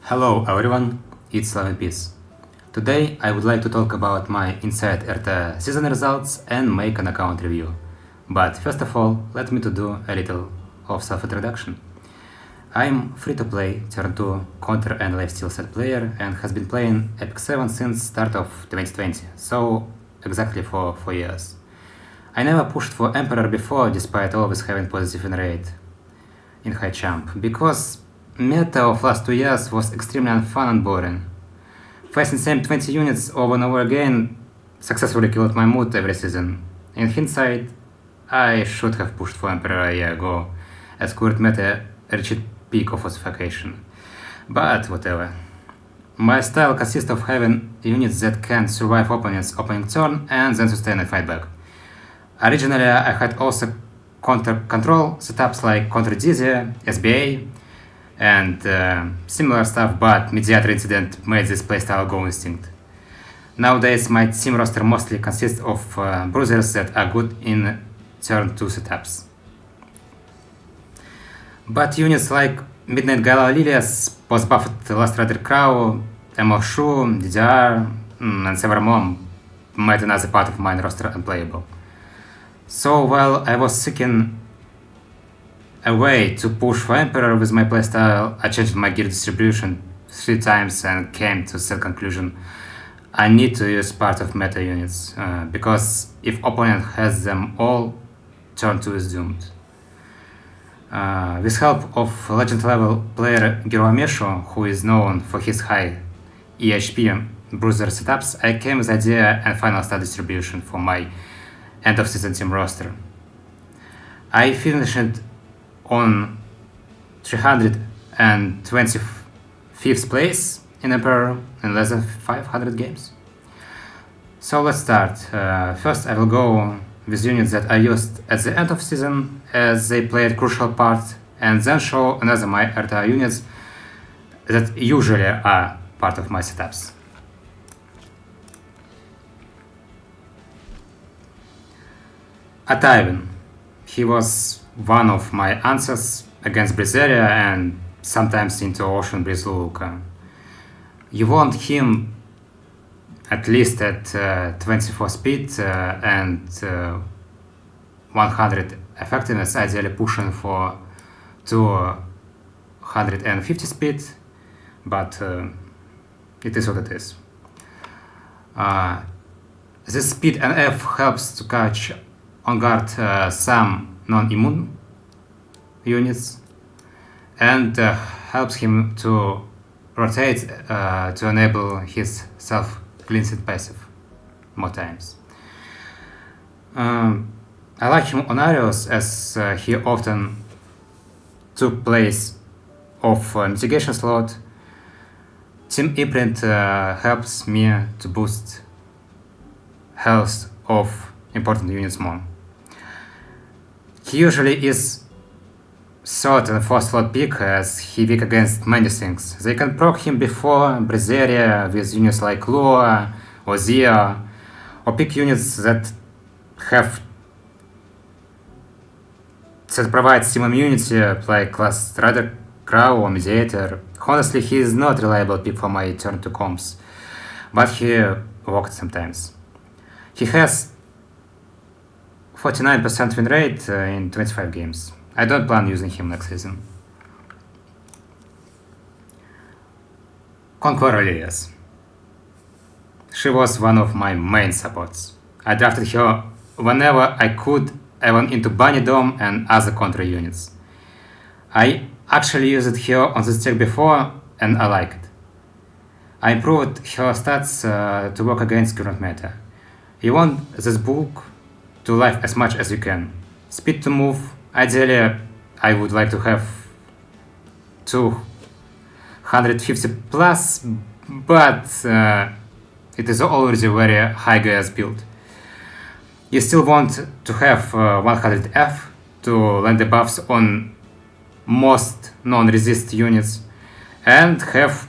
Hello everyone, it's Love and Peace. Today I would like to talk about my Inside RTA season results and make an account review. But first of all, let me to do a little of self-introduction. I'm free-to-play Turn 2 counter and lifesteal set player and has been playing Epic 7 since start of 2020, so exactly for 4 years. I never pushed for Emperor before despite always having positive win rate in high champ, because meta of last 2 years was extremely unfun and boring. Facing same 20 units over and over again successfully killed my mood every season. In hindsight, I should have pushed for Emperor a year ago, as current meta reached peak of ossification. But whatever. My style consists of having units that can survive opponent's opening turn and then sustain a fight back. Originally, I had also counter control setups like Counter Dizzy, SBA, and similar stuff, but Mediator incident made this playstyle go extinct. Nowadays, my team roster mostly consists of bruisers that are good in turn 2 setups. But units like Midnight Gala Lilias, post-buffed Last Rider Krau, MLShu, DDR, and several more made another part of my roster unplayable. So while I was seeking a way to push for Emperor with my playstyle, I changed my gear distribution 3 times and came to the conclusion I need to use part of meta units, because if opponent has them all, turn 2 is doomed. With help of legend level player Giromesho, who is known for his high EHP bruiser setups, I came with the idea and final stat distribution for my end of season team roster. I finished on 325th place in Emperor in less than 500 games. So let's start. First I will go with units that I used at the end of season as they played a crucial part, and then show another my RTA units that usually are part of my setups. Tywin. He was one of my answers against Breeze and sometimes into Ocean Breeze Luluca. You want him at least at 24 speed and 100 effectiveness, ideally pushing for 250 speed, but it is what it is. This speed and F helps to catch on guard some non-immune units and helps him to rotate to enable his self-cleansing passive more times. I like him on Arios as he often took place of mitigation slot. Team Imprint helps me to boost health of important units more. He usually is third and fourth slot pick as he weak against many things. They can proc him before Breeze with units like Lrau or Zia, or pick units that provide team immunity like Last Rider Krau or Mediator. Honestly, he is not reliable pick for my turn 2 comps, but he worked sometimes. He has 49% win rate in 25 games. I don't plan using him next season. Conqueror Lilias. She was one of my main supports. I drafted her whenever I could, even into Bunny Dome and other counter units. I actually used her on this deck before and I like it. I improved her stats to work against current meta. You want this book to life as much as you can. Speed to move. Ideally, I would like to have 250 plus, but it is already very high GS build. You still want to have 100 F to land the buffs on most non-resist units and have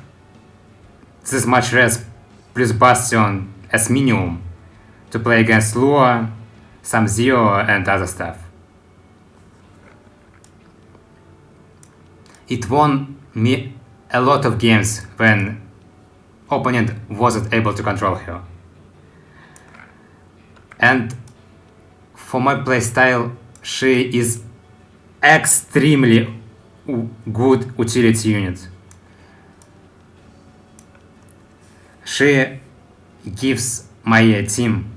this much res plus Bastion as minimum to play against Lrau, some Zio and other stuff. It won me a lot of games when opponent wasn't able to control her. And for my playstyle, she is extremely good utility unit. She gives my team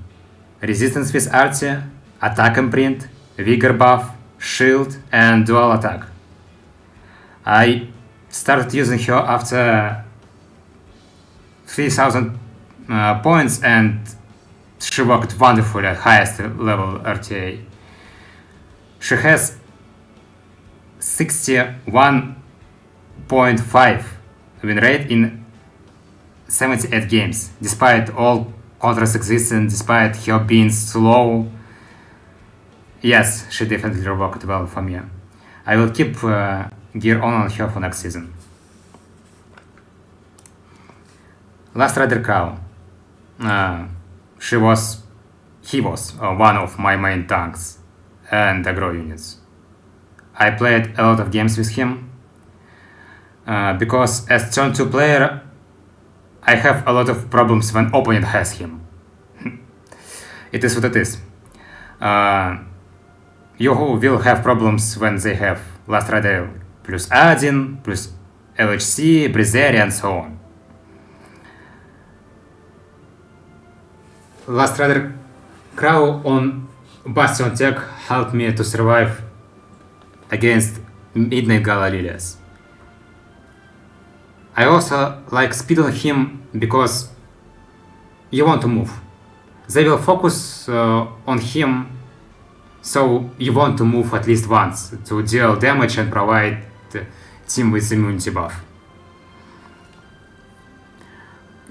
resistance with RTA, attack imprint, vigor buff, shield, and dual attack. I started using her after 3000 points, and she worked wonderfully at highest level RTA. She has 61.5 win rate in 78 games, despite all counters existing, despite her being slow. Yes, she definitely worked well for me. I will keep gear on her for next season. Last Rider Krau. He was one of my main tanks and aggro units. I played a lot of games with him because as turn 2 player I have a lot of problems when opponent has him. It is what it is. You will have problems when they have Last Rider plus Adin, plus LHC, Breeze and so on. Last Rider Krau on Bastion Tech helped me to survive against Midnight Gala Lilias. I also like speed on him because you want to move. They will focus on him, so you want to move at least once to deal damage and provide team with immunity buff.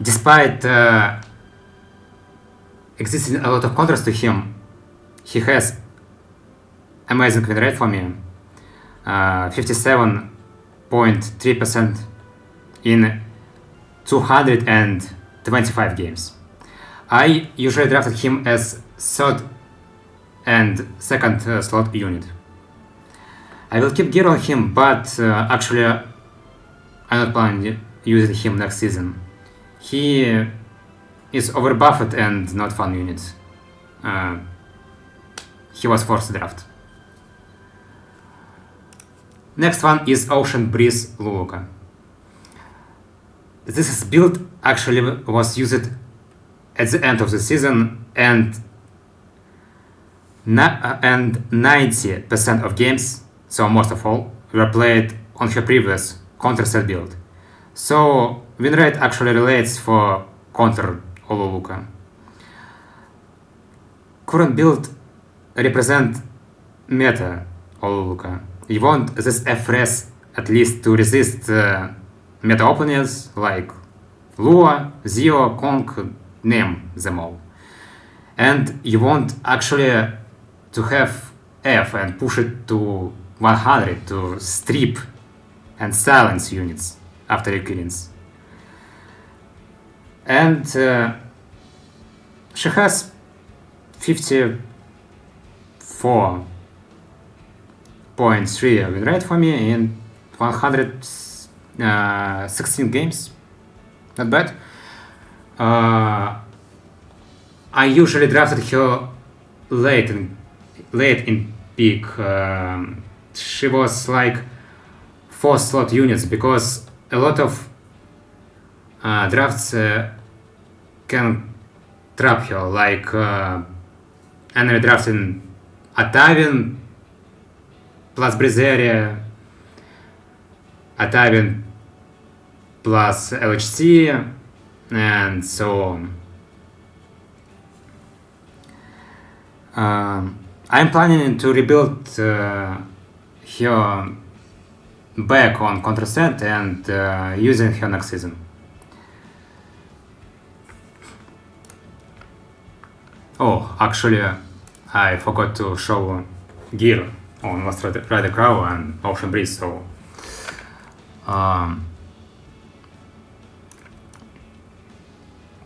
Despite existing a lot of counters to him, he has amazing win rate for me, 57.3% in 225 games. I usually drafted him as third and second slot unit. I will keep gear on him, but actually I'm not planning using him next season. He is overbuffed and not fun unit. He was forced draft. Next one is Ocean Breeze Luluca. This build actually was used at the end of the season, and 90% of games, so most of all, were played on her previous counter set build. So win rate actually relates for counter Luluca. Current build represent meta Luluca. You want this FRS at least to resist meta opponents like Lua, Zio, Kong, name them all. And you want actually to have F and push it to 100 to strip and silence units after your killings. And she has 54.3 win rate for me in 116 games. Not bad. I usually drafted her late in peak. She was like 4 slot units because a lot of drafts can trap her, like enemy drafting a Tywin plus Breeze, a Tywin plus LHC, and so on. I'm planning to rebuild her back on Contracent and using her next season. Oh, actually, I forgot to show gear on Last Rider Krau and Ocean Breeze, so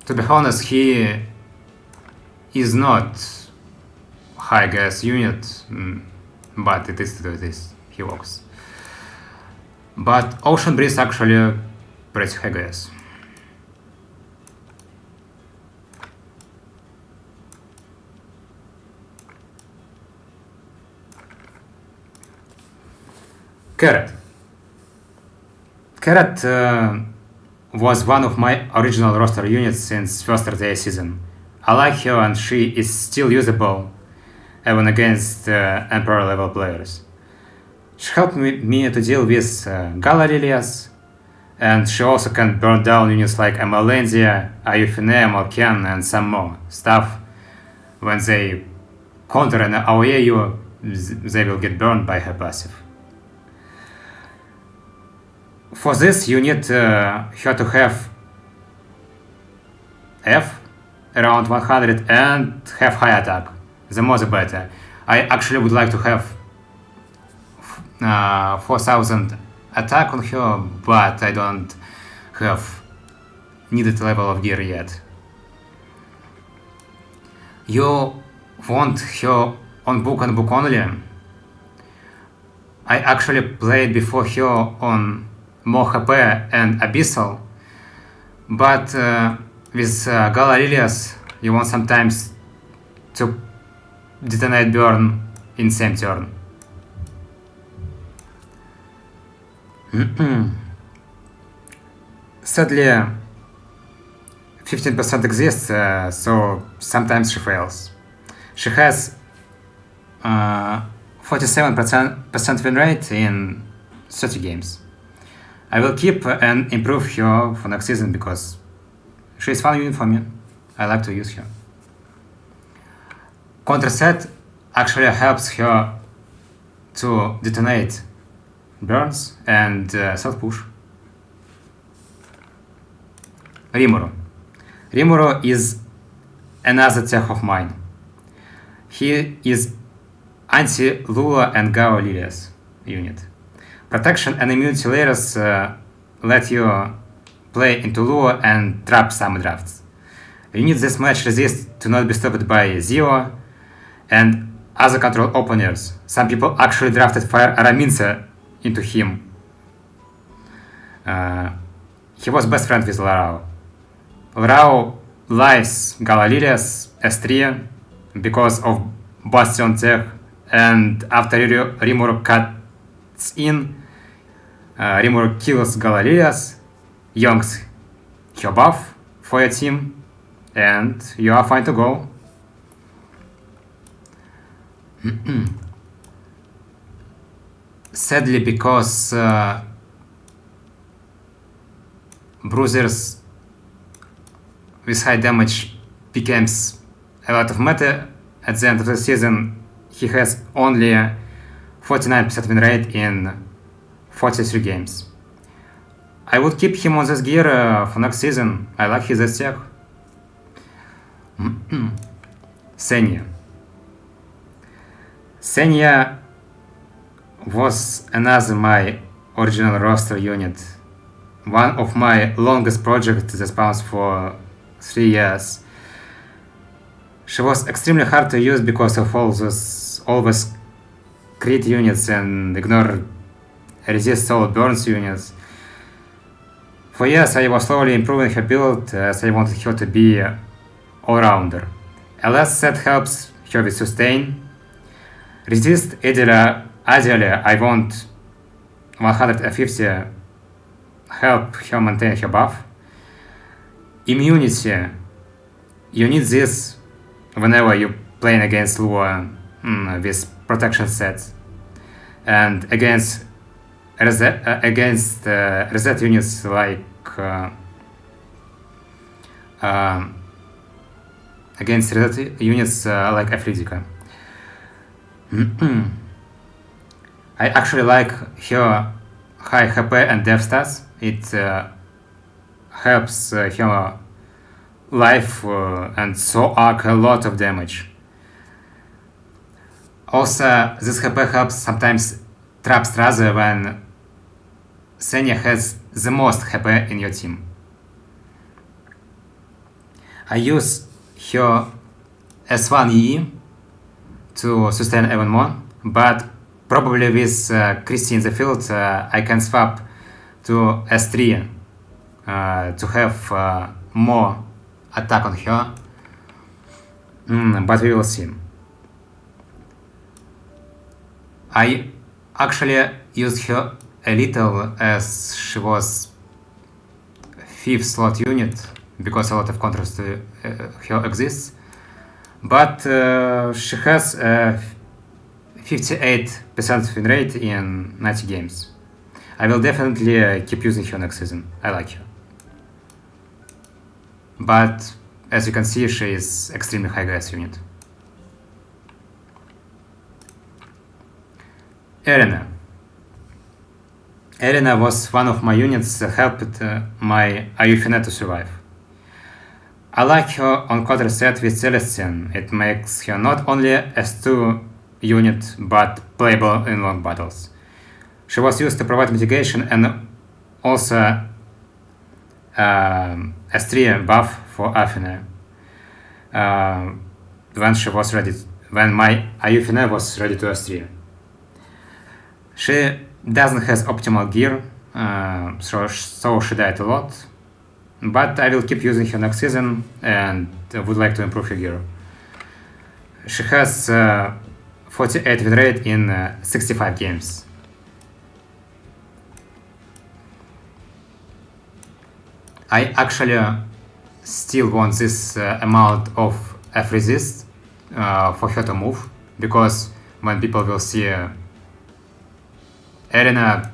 to be honest, he is not high gas unit, but it is what it is. He works. But Ocean Breeze actually pretty high, guys. Carrot. Carrot was one of my original roster units since first RTA season. I like her and she is still usable even against Emperor level players. She helped me to deal with Conqueror Lilias, and she also can burn down units like Amelensia, Yufine, Malken, and some more stuff. When they counter an AoE you, they will get burned by her passive. For this you need her to have F around 100 and have high attack. The more the better. I actually would like to have 4000 attack on her, but I don't have needed level of gear yet. You want her on book and book only? I actually played before her on more HP and Abyssal, but with Conqueror Lilias you want sometimes to detonate burn in same turn. Sadly, 15% exists, so sometimes she fails. She has 47% win rate in 30 games. I will keep and improve her for next season because she is fun unit for me. I like to use her. Counter set actually helps her to detonate burns and self push. Rimuru. Rimuru is another tech of mine. He is anti-Lula and Conqueror Lilias unit. Protection and immunity layers let you play into Lua and trap some drafts. You need this match resist to not be stopped by Zio and other control openers. Some people actually drafted Fire Araminsa into him. He was best friend with Lrau. Lrau lies Conqueror Lilias S3 because of Bastion tech, and after Rimuru cuts in, Rimuru kills Conqueror Lilias, yonks her buff for your team, and you are fine to go. Sadly, because bruisers with high damage becomes a lot of meta at the end of the season, he has only 49% win rate in 43 games. I would keep him on this gear for next season. I like his attack. Senya. Senya was another my original roster unit. One of my longest projects that spans for 3 years. She was extremely hard to use because of all those always crit units and ignore resist all burns units. For years I was slowly improving her build as I wanted her to be all-rounder. A last set helps her with sustain. Resist ideally I want 150 help her maintain her buff. Immunity, you need this whenever you playing against Lua with protection sets, and against reset units like Aphrodisica. I actually like her high HP and death stats. It helps her life and so arc a lot of damage. Also, this HP helps sometimes trap Straza when Senya has the most HP in your team. I use her S1 EE to sustain even more, but Probably with Christy in the field, I can swap to S3 to have more attack on her, but we will see. I actually used her a little as she was 5th slot unit because a lot of contrast to her exists, but she has a 58% win rate in 90 games. I will definitely keep using her next season. I like her. But as you can see, she is extremely high gas unit. Elena. Elena was one of my units that helped my ae-KARINA to survive. I like her on counter set with Celestine. It makes her not only S2 unit but playable in long battles. She was used to provide mitigation and also S3 buff for Athena when my ae-KARINA was ready to S3. She doesn't have optimal gear, so she died a lot, but I will keep using her next season and would like to improve her gear. She has 48 win rate in 65 games. I actually still want this amount of F resist for her to move, because when people will see Elena,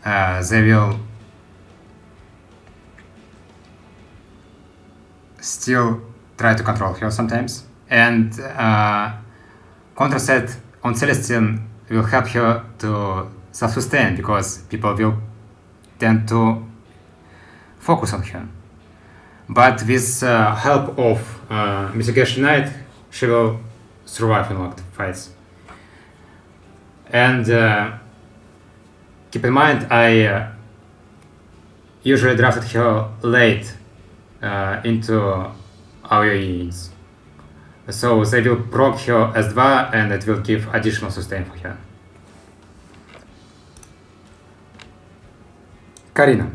they will still try to control her sometimes, and counter set on Celestine will help her to self-sustain because people will tend to focus on her. But with help of Mitigation Knight, she will survive in locked fights. And keep in mind, I usually drafted her late into our units. So they will proc her S2 and it will give additional sustain for her. KARINA.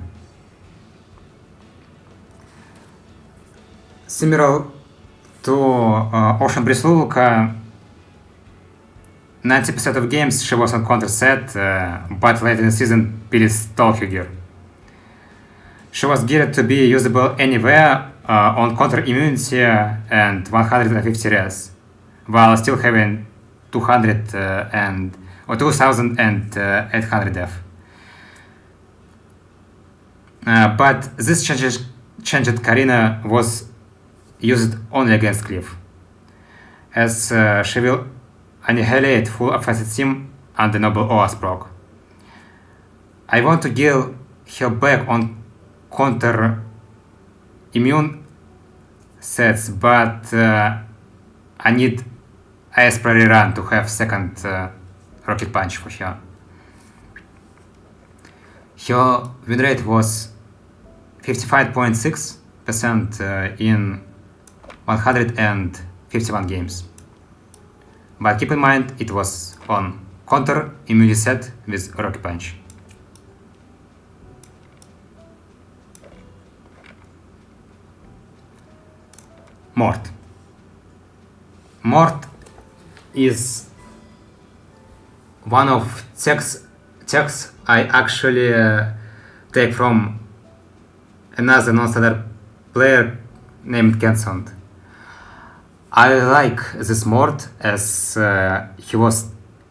Similar to Ocean Breeze Luluca, 90% of games she was on counter set, but late in the season Pyllis stole her gear. She was geared to be usable anywhere on counter immunity and 150 res, while still having 2800 def. But this changed KARINA was used only against Cliff, as she will annihilate full offensive team under Noble OAS proc. I want to gear her back on counter immune sets, but I need Ice Prairie Run to have second Rocket Punch for her. Her win rate was 55.6% in 151 games. But keep in mind, it was on counter immunity set with Rocket Punch. Mort. Mort is one of texts I actually take from another non-standard player named Crecsent. I like this Mort as he was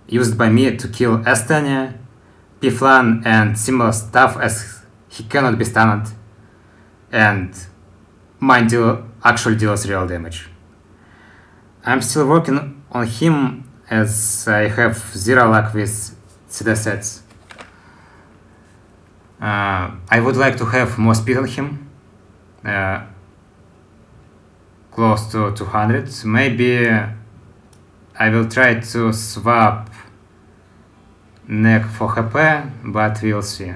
used by me to kill Senya, P-Flan and similar stuff, as he cannot be stunned and mine actually deals real damage. I'm still working on him as I have zero luck with CD sets. I would like to have more speed on him, close to 200. Maybe I will try to swap neck for HP, but we'll see.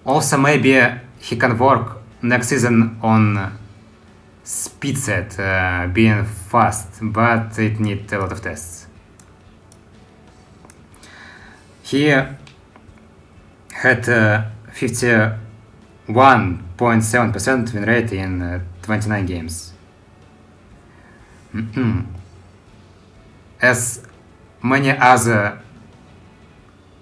Also, maybe he can work next season on speed set, being fast, but it needs a lot of tests. He had 51.7% win rate in 29 games. As many other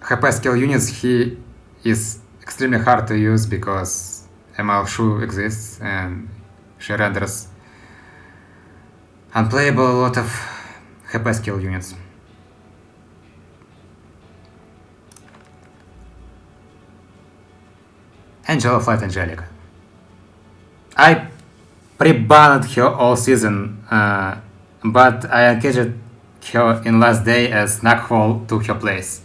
HP skill units, he is extremely hard to use because ML exists and she renders unplayable a lot of HP skill units. Flight Angelica. I pre-banned her all season, but I engaged her in last day as Knackhole to her place.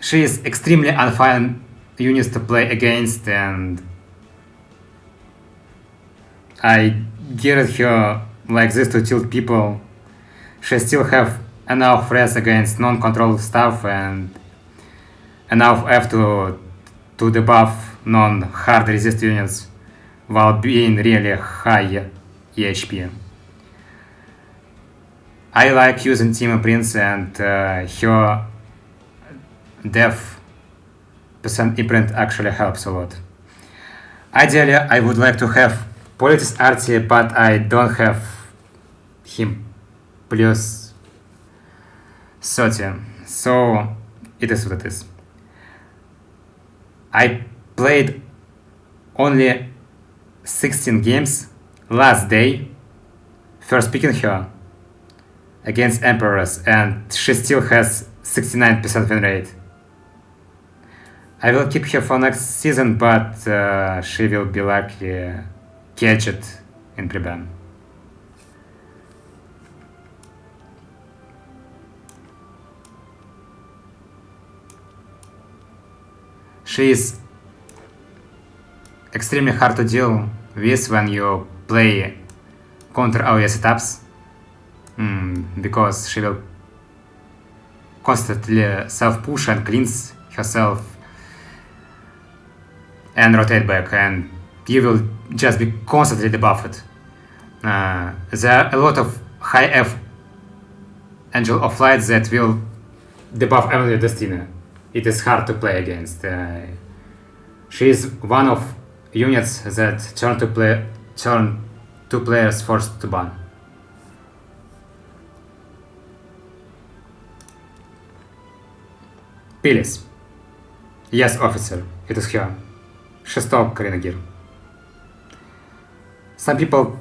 She is extremely unfun unit to play against, and I geared her like this to tilt people. She still have enough threats against non-control stuff and enough F to debuff non-hard resist units while being really high EHP. I like using Team Prince, and her death percent imprint actually helps a lot. Ideally, I would like to have Pyllis RTA, but I don't have him plus 30, so it is what it is. I played only 16 games last day, first picking her against Emperors, and she still has 69% win rate. I will keep her for next season, but she will be likely catch it in pre-ban. She is extremely hard to deal with when you play counter AoE setups, because she will constantly self-push and cleanse herself and rotate back, and you will just be constantly debuffed. There are a lot of high F Angel of Light that will debuff only Destina. It is hard to play against. She is one of units that turn two players forced to ban. Pyllis. Yes, officer, it is her. She stole Karina gear. Some people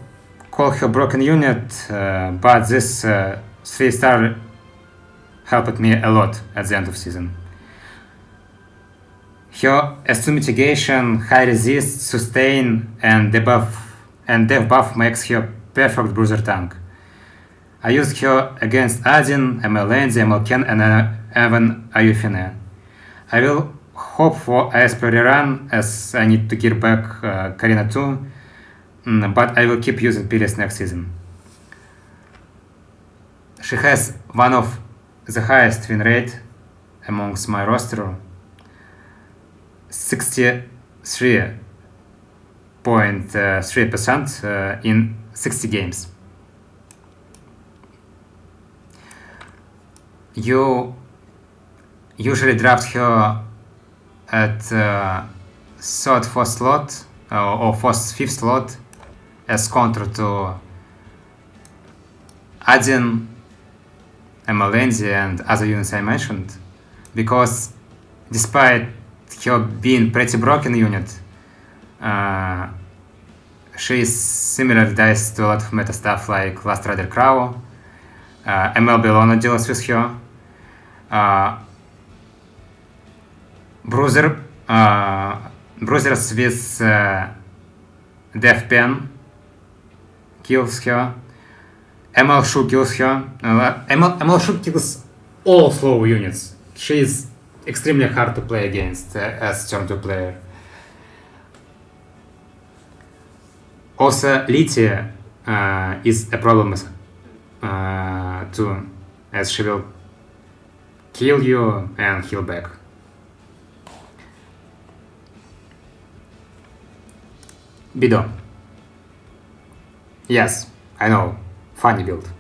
call her broken unit, but this 3-star helped me a lot at the end of season. Her S2 mitigation, high resist, sustain, and debuff makes her perfect bruiser tank. I used her against Adin, ML ML Ken, and even Yufine. I will hope for ASP rerun as I need to gear back Karina too, but I will keep using Pyllis next season. She has one of the highest win rate amongst my roster, 63.3% in 60 games. You usually draft her at 3rd, 4th slot or 4th, 5th slot as counter to Adin, MLNZ and other units I mentioned, because despite her being pretty broken unit, she is similar dice to a lot of meta stuff like Last Rider Krau. ML Bellona deals with her. Bruisers with Death Pen kills her. ML Shu kills her. ML Shu kills all slow units. She is extremely hard to play against as turn 2 player. Also, Lytia is a problem too, as she will kill you and heal back. Bidon. Yes, I know, funny build.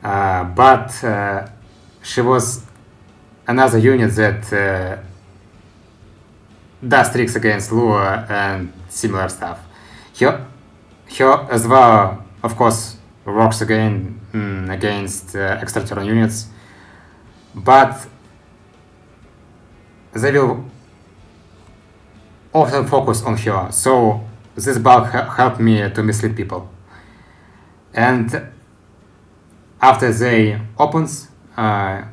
But she was another unit that does tricks against Lua and similar stuff. Her as well, of course, works again against extra turn units, but they will often focus on her, so this bulk helped me to mislead people. And after they opens her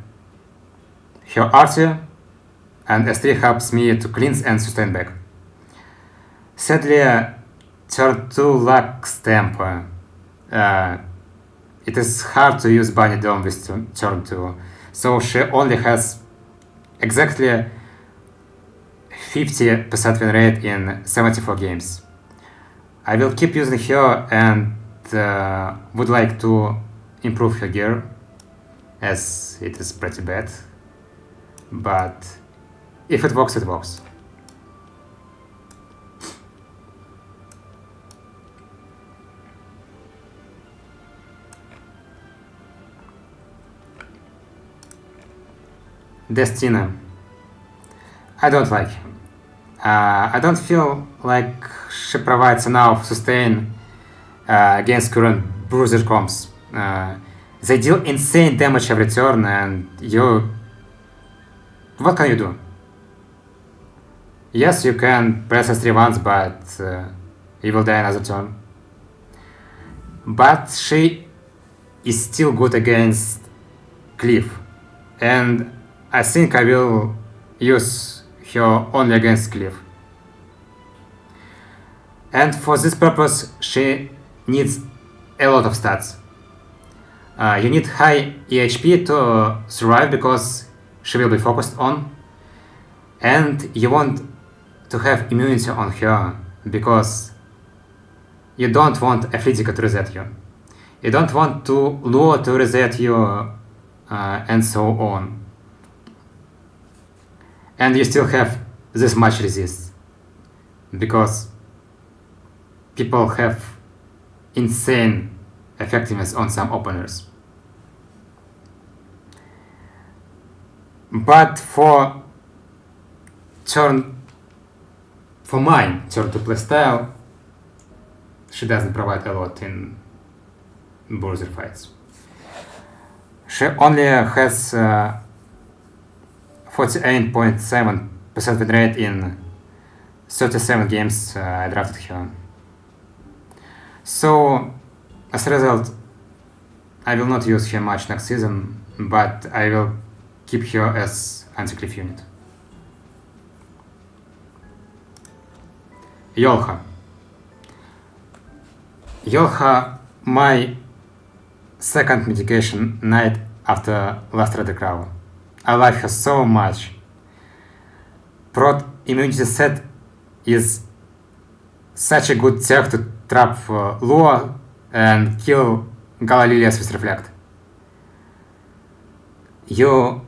RTA, and S3 helps me to cleanse and sustain back. Sadly, turn 2 lacks tempo. It is hard to use Bunny Dome with turn 2, so she only has exactly 50% win rate in 74 games. I will keep using her and would like to improve her gear, as it is pretty bad, but if it works, it works. Destina. I don't like him. I don't feel like she provides enough sustain against current bruiser comps. They deal insane damage every turn, and you... What can you do? Yes, you can press S3 once, but you will die another turn. But she is still good against Cliff, and I think I will use her only against Cliff. And for this purpose, she needs a lot of stats. You need high EHP to survive because she will be focused on, and you want to have immunity on her because you don't want Aphlitica to reset you. You don't want to Lua to reset you, and so on. And you still have this much resist because people have insane effectiveness on some openers. But for my turn to play style, she doesn't provide a lot in bruiser fights. She only has 48.7% win rate in 37 games I drafted her. So, as a result, I will not use her much next season, but I will keep her as anti-cliff unit. Yulha. Yulha, my second mitigation knight after last Red Krau. I like her so much. Prot immunity set is such a good tech to trap Lua and kill Conqueror Lilias with Reflect. You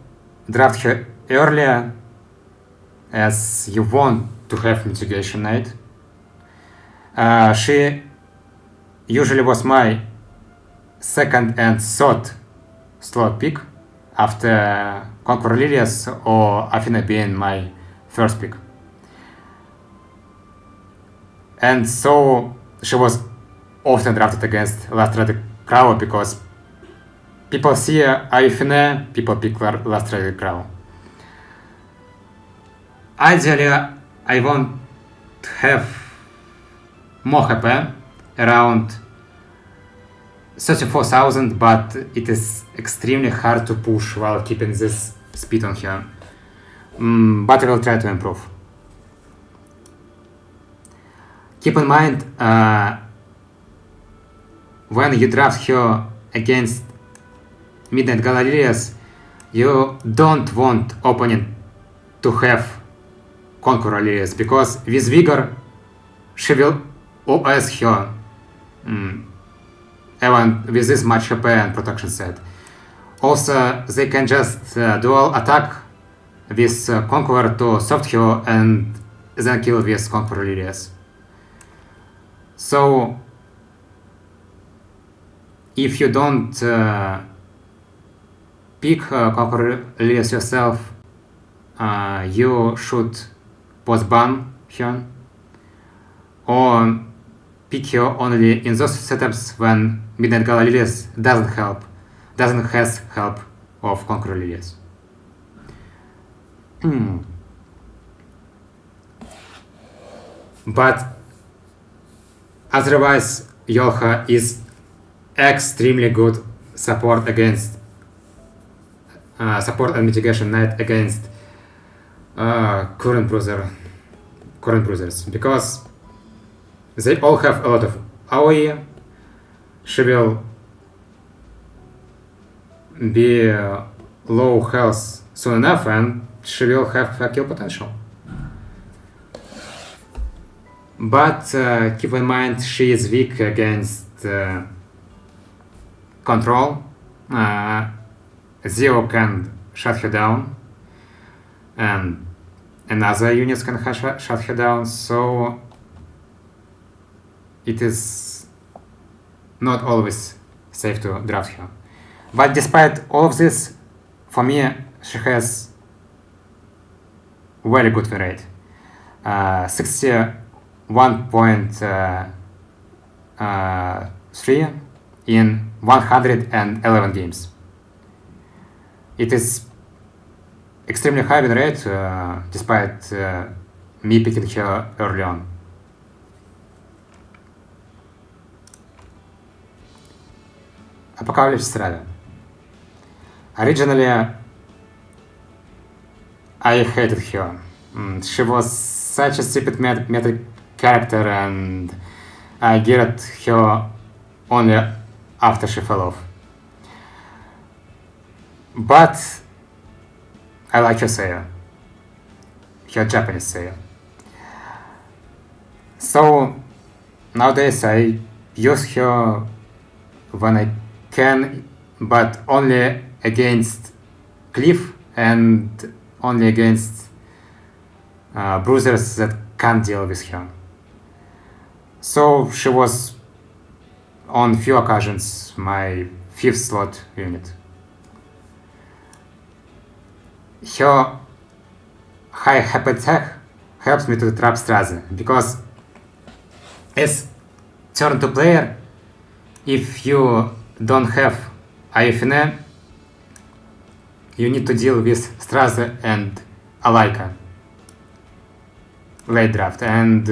draft her earlier as you want to have mitigation knight. She usually was my second and third slot pick after Conqueror Lilias or Athena being my first pick. And so she was often drafted against last Red Krau because people see Athena, people pick last Red Krau. Ideally, I want to have more HP, around 34,000, but it is extremely hard to push while keeping this speed on her. But I will try to improve. Keep in mind, when you draft her against Midnight Lilias, you don't want opponent to have Conqueror Lilias, because with Vigor, she will OS her, even with this much HP and protection set. Also, they can just dual attack with Conqueror to soft her and then kill with Conqueror Lilias. So, if you don't pick Conqueror Lilias yourself, you should post-ban her, or pick her only in those setups when Midnight Gala Lilias doesn't has help of Conqueror Lilias. But otherwise, Yulha is extremely good support against support and mitigation knight against current bruisers, because they all have a lot of AoE. She will be low health soon enough, and she will have a kill potential. But keep in mind, she is weak against control. Zero can shut her down, and another units can shut her down, so it is not always safe to draft her. But despite all of this, for me, she has very good win rate. 61.3 in 111 games. It is extremely high win rate, despite me picking her early on. Apocalypse Ravi. Originally, I hated her. She was such a stupid meta character, and I geared her only after she fell off. But I like her Senya, her Japanese Senya. So nowadays I use her when I can, but only against Cliff and only against bruisers that can't deal with her. So she was on few occasions my 5th slot unit. Her high HP attack helps me to trap Strazi, because as turn 2 player, if you don't have Yufine, you need to deal with Strazi and Alaika late draft, and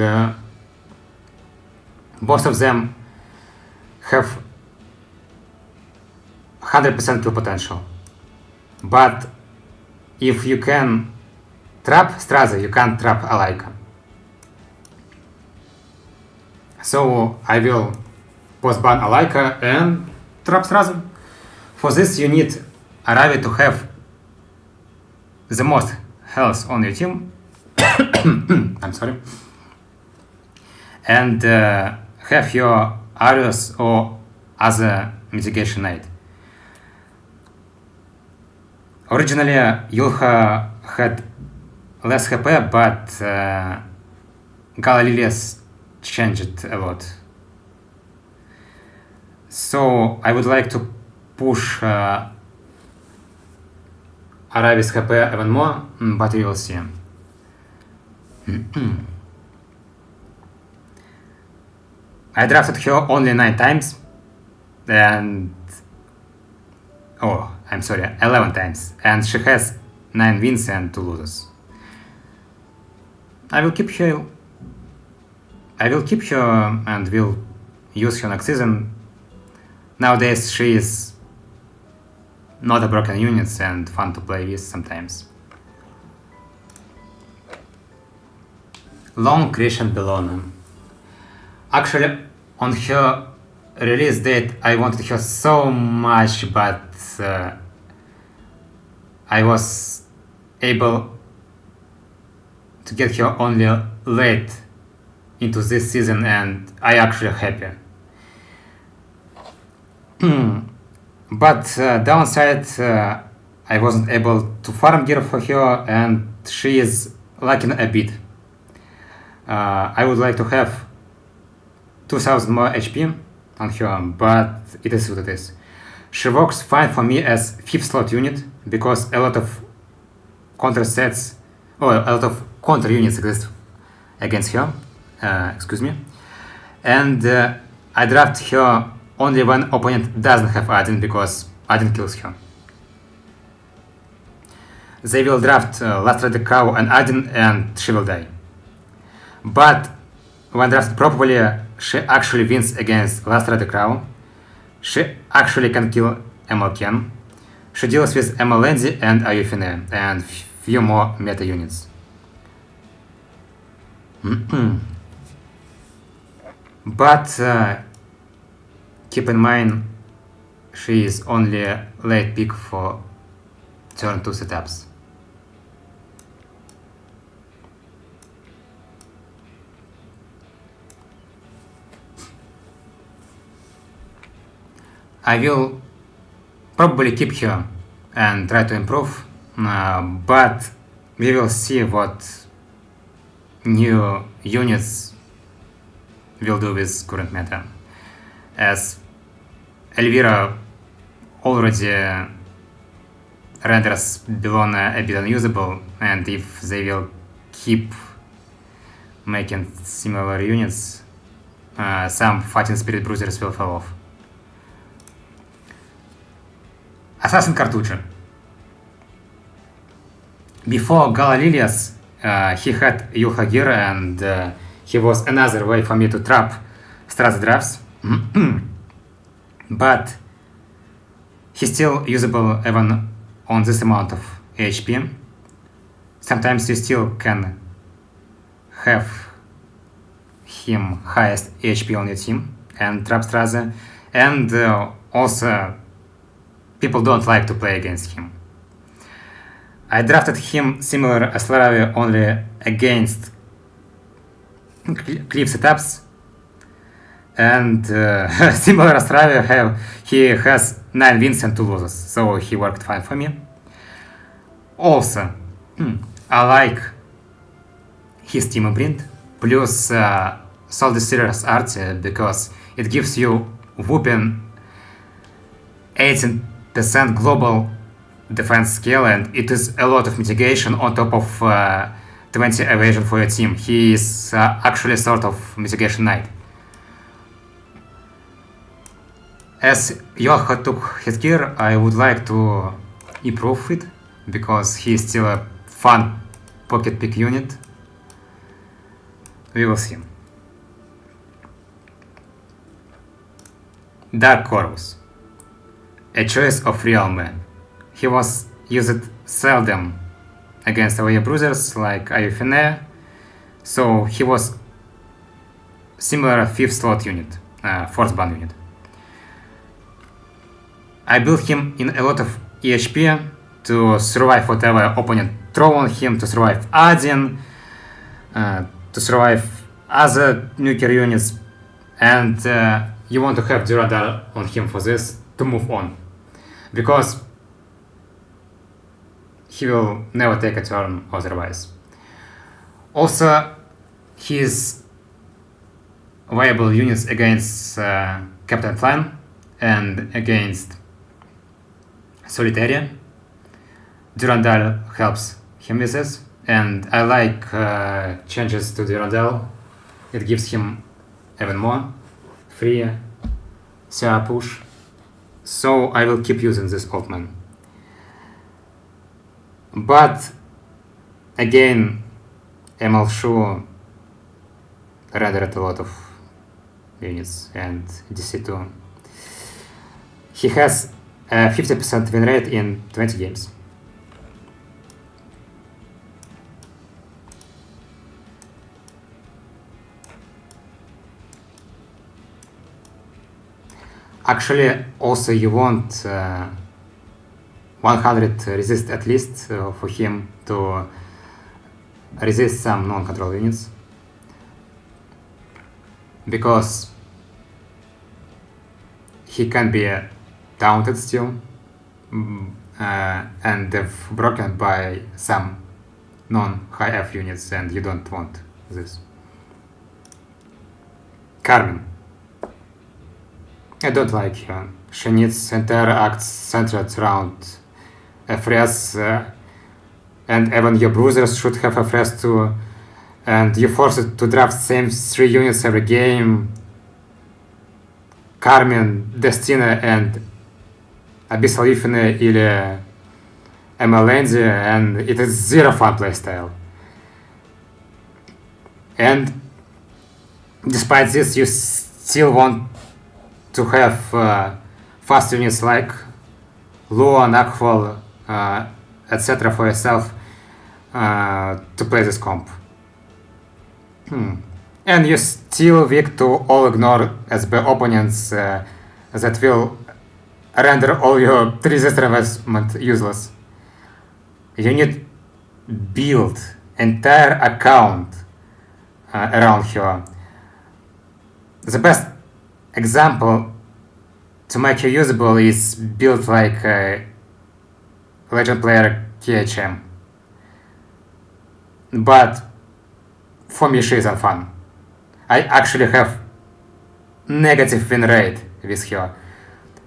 both of them have 100% kill potential. But if you can trap Strazi, you can't trap Alaika. So I will post-ban Alaika and trap Strazi. For this you need Ravi to have the most health on your team. I'm sorry. And have your Arius or other mitigation knight. Originally, Yulha had less HP, but Gala Lilias changed a lot. So I would like to push Ravi's HP even more, but we will see. I drafted her only 9 times, and 11 times, and she has 9 wins and 2 losses. I will keep her and will use her next season. Nowadays she is not a broken unit and fun to play with sometimes. Long Crecsent Bellona. Actually, on her release date I wanted her so much, but I was able to get her only late into this season, and I actually happy. But downside, I wasn't able to farm gear for her, and she is lacking a bit. I would like to have 2000 more HP on her, but it is what it is. She works fine for me as 5th slot unit because a lot of counter sets, or a lot of counter units exist against her. Excuse me. And I draft her only when opponent doesn't have Adin because Adin kills her. They will draft Leonheart Krau and Adin and she will die. But when drafted properly, she actually wins against Leonheart Krau. She actually can kill MLK. She deals with MLND and ae-KARINA and few more meta units. But keep in mind, she is only a late pick for turn 2 setups. I will probably keep her and try to improve, but we will see what new units will do with current meta. As Elvira already renders Bellona a bit unusable, and if they will keep making similar units, some fighting spirit bruisers will fall off. Assassin Cartuja. Before Gala Lilias, he had Yulha gear and he was another way for me to trap Strat drafts. But he's still usable even on this amount of HP. Sometimes you still can have him highest HP on your team and trap Strat, and also people don't like to play against him. I drafted him similar as Lrau, only against cliff setups, and similar as Ravi, he has 9 wins and 2 losses, so he worked fine for me. Also, I like his team imprint plus Soul Destiller's RTA because it gives you whooping 18% global defense scale, and it is a lot of mitigation on top of 20 evasion for your team. He is actually sort of mitigation knight. As Yulha took his gear, I would like to improve it because he is still a fun pocket pick unit. We will see. Dark Corvus. A choice of real man. He was used seldom against away bruisers like ae-KARINA, so he was similar 5th slot unit, 4th ban unit. I built him in a lot of EHP to survive whatever opponent throw on him, to survive Adin, to survive other nuclear units, and you want to have Durandal on him for this to move on, because he will never take a turn otherwise. Also, his viable units against Captain Flan and against Solitaria, Durandal helps him with this, and I like changes to Durandal. It gives him even more free CR push, so I will keep using this old man. But again, ML Shu rendered a lot of units, and DC2. He has a 50% win rate in 20 games. Actually, also you want 100 resist at least for him to resist some non-control units, because he can be taunted still and broken by some non-high F units, and you don't want this. Carmen. I don't like her. She needs entire acts centered around a phrase, and even your bruisers should have a phrase too, and you forced to draft same 3 units every game. Carmin, Destina, and Abyssal Yufine или MLND, and it is zero fun playstyle. And despite this, you still want to have fast units like Lua, Nakval, etc. for yourself to play this comp. And you still weak to all ignore SB opponents that will render all your resistor investment useless. You need build entire account around her. The best example to make her usable is build like a legend player KHM. But for me she isn't fun. I actually have negative win rate with her.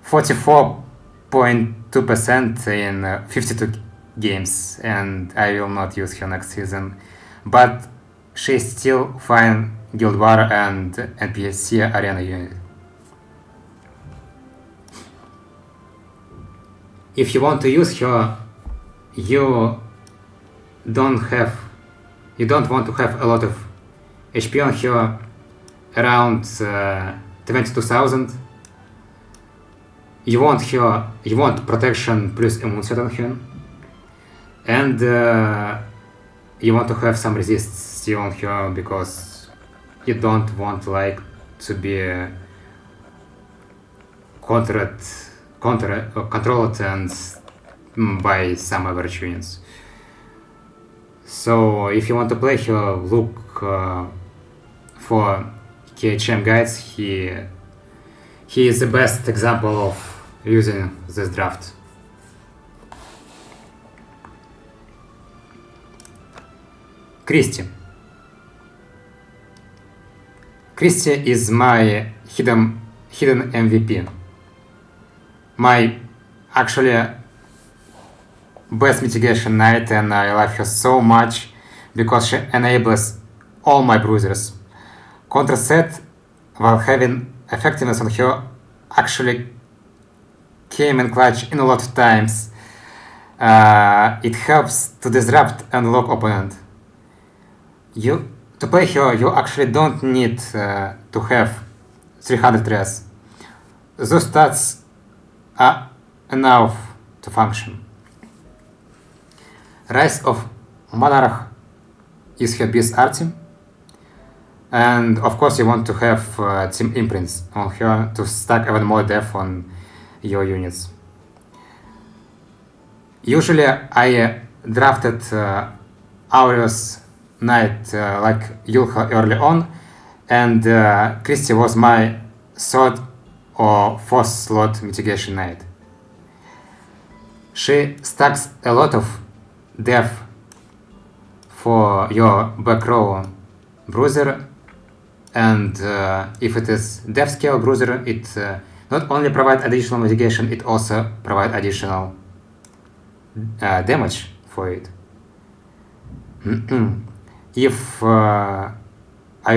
44.2% in 52 games, and I will not use her next season. But she's still fine Guild War and NPC arena unit. If you want to use her, you don't want to have a lot of HP on her, around 22,000. You want protection plus immune set on her, and you want to have some resist still on her because you don't want to be controlled and by some average units. So if you want to play her, look for KHM guides. He is the best example of using this draft. Christy. Christy is my hidden MVP. My actually best mitigation knight, and I love her so much because she enables all my bruisers. Contra set, while having effectiveness on her, actually came in clutch in a lot of times. It helps to disrupt and lock opponent. To play her, you actually don't need to have 300 res. Those stats are enough to function. Rise of Monarch is her best arty, and of course you want to have team imprints on her to stack even more depth on your units. Usually I drafted Aureus Knight like Yulha early on, and Christy was my third or fourth slot mitigation knight. She stacks a lot of depth for your back row bruiser, and if it is depth scale bruiser, it not only provides additional mitigation, it also provides additional damage for it. If I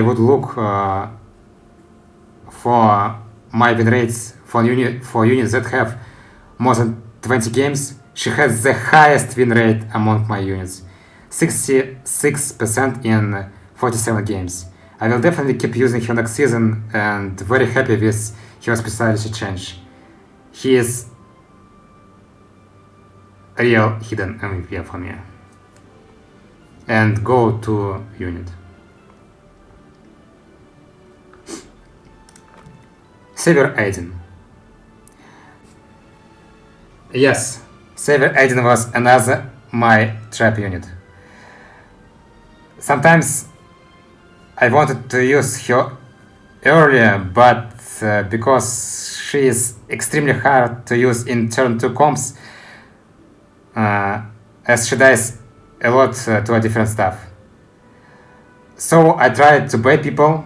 would look for my win rates for units that have more than 20 games, she has the highest win rate among my units, 66% in 47 games. I will definitely keep using her next season and very happy with her specialty change. He is a real hidden MVP for me. And go to unit. Saviour Adin. Yes, Saviour Adin was another my trap unit. Sometimes I wanted to use her earlier, but because she is extremely hard to use in turn 2 comps, as she dies a lot to a different stuff. So I tried to bait people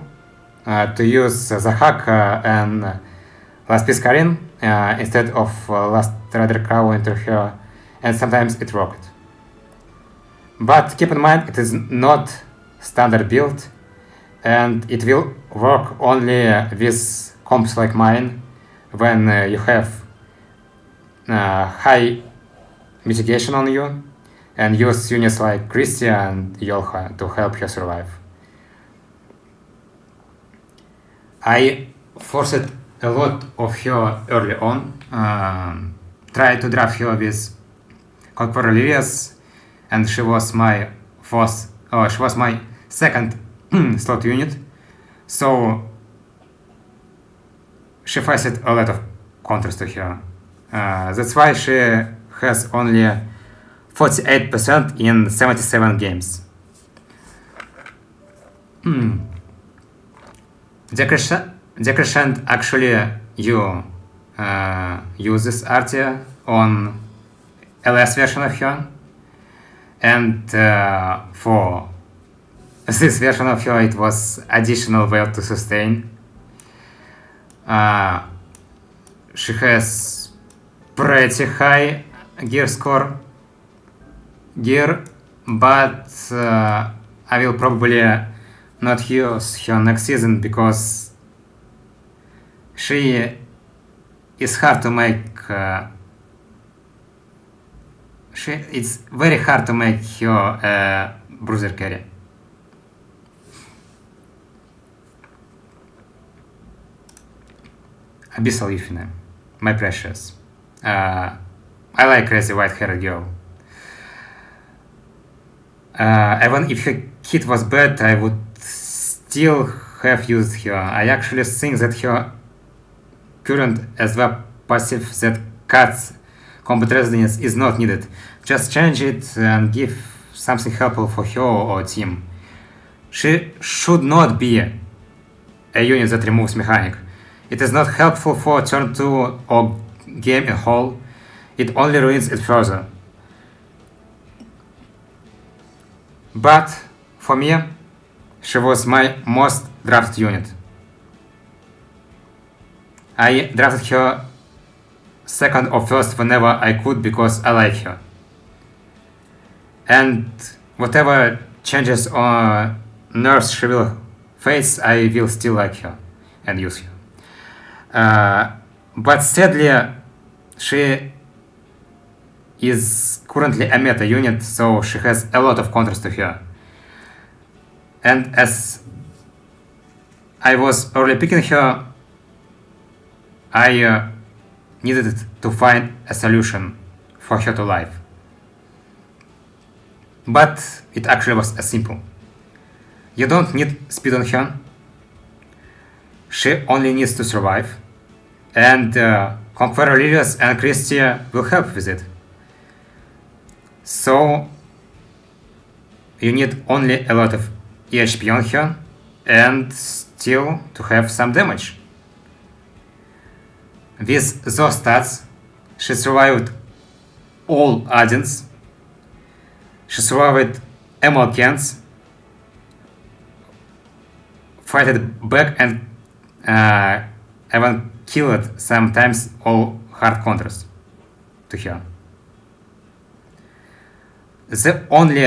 to use the hack and last piece Karin instead of last rider Krau into her, and sometimes it worked. But keep in mind, it is not standard build, and it will work only with comps like mine when you have high mitigation on you and use units like Christy and Yulha to help her survive. I forced a lot of her early on, tried to draft her with Conqueror Lilias, and she was my second slot unit, so she faced a lot of counters to her. That's why she has only 48% in 77 games. Decrescent actually uses RTA on LS version of her, and for this version of her it was additional weight to sustain. She has pretty high gear, but I will probably not use her next season because she is hard to make. It's very hard to make her bruiser carry. Abyssal Yufine, my precious. I like crazy white-haired girl. Even if her kit was bad, I would still have used her. I actually think that her current SW passive that cuts combat resonance is not needed. Just change it and give something helpful for her or team. She should not be a unit that removes mechanic. It is not helpful for turn 2 or game in whole. It only ruins it further. But for me, she was my most drafted unit. I drafted her second or first whenever I could because I like her. And whatever changes or nerfs she will face, I will still like her and use her. But sadly, she is currently a meta unit, so she has a lot of counters to her. And as I was early picking her, I needed to find a solution for her to live. But it actually was as simple. You don't need speed on her. She only needs to survive. And Conqueror Lilias and Christy will help with it. So you need only a lot of EHP on her and still to have some damage. With those stats, she survived all Adins. She survived MLCans, fighted back and even killed sometimes all hard counters to her. The only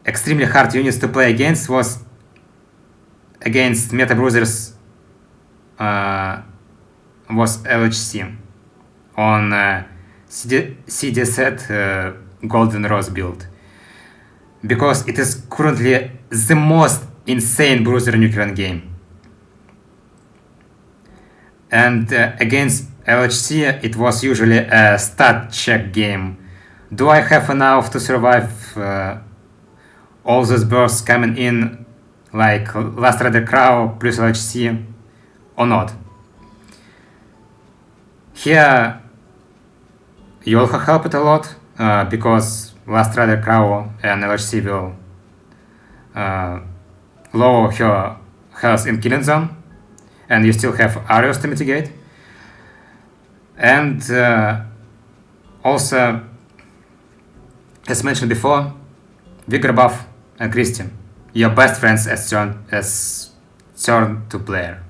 extremely hard units to play against was against meta bruisers was LHC on CD set Golden Rose build, because it is currently the most insane bruiser in Ukraine game. And against LHC it was usually a stat check game. Do I have enough to survive all those bursts coming in like Last Rider Krau plus LHC or not? Here Yulha helped a lot because Last Rider Krau and LHC will lower her health in killing zone, and you still have areas to mitigate. And also, as mentioned before, Vigor buff and Christy, your best friends as turn 2 player.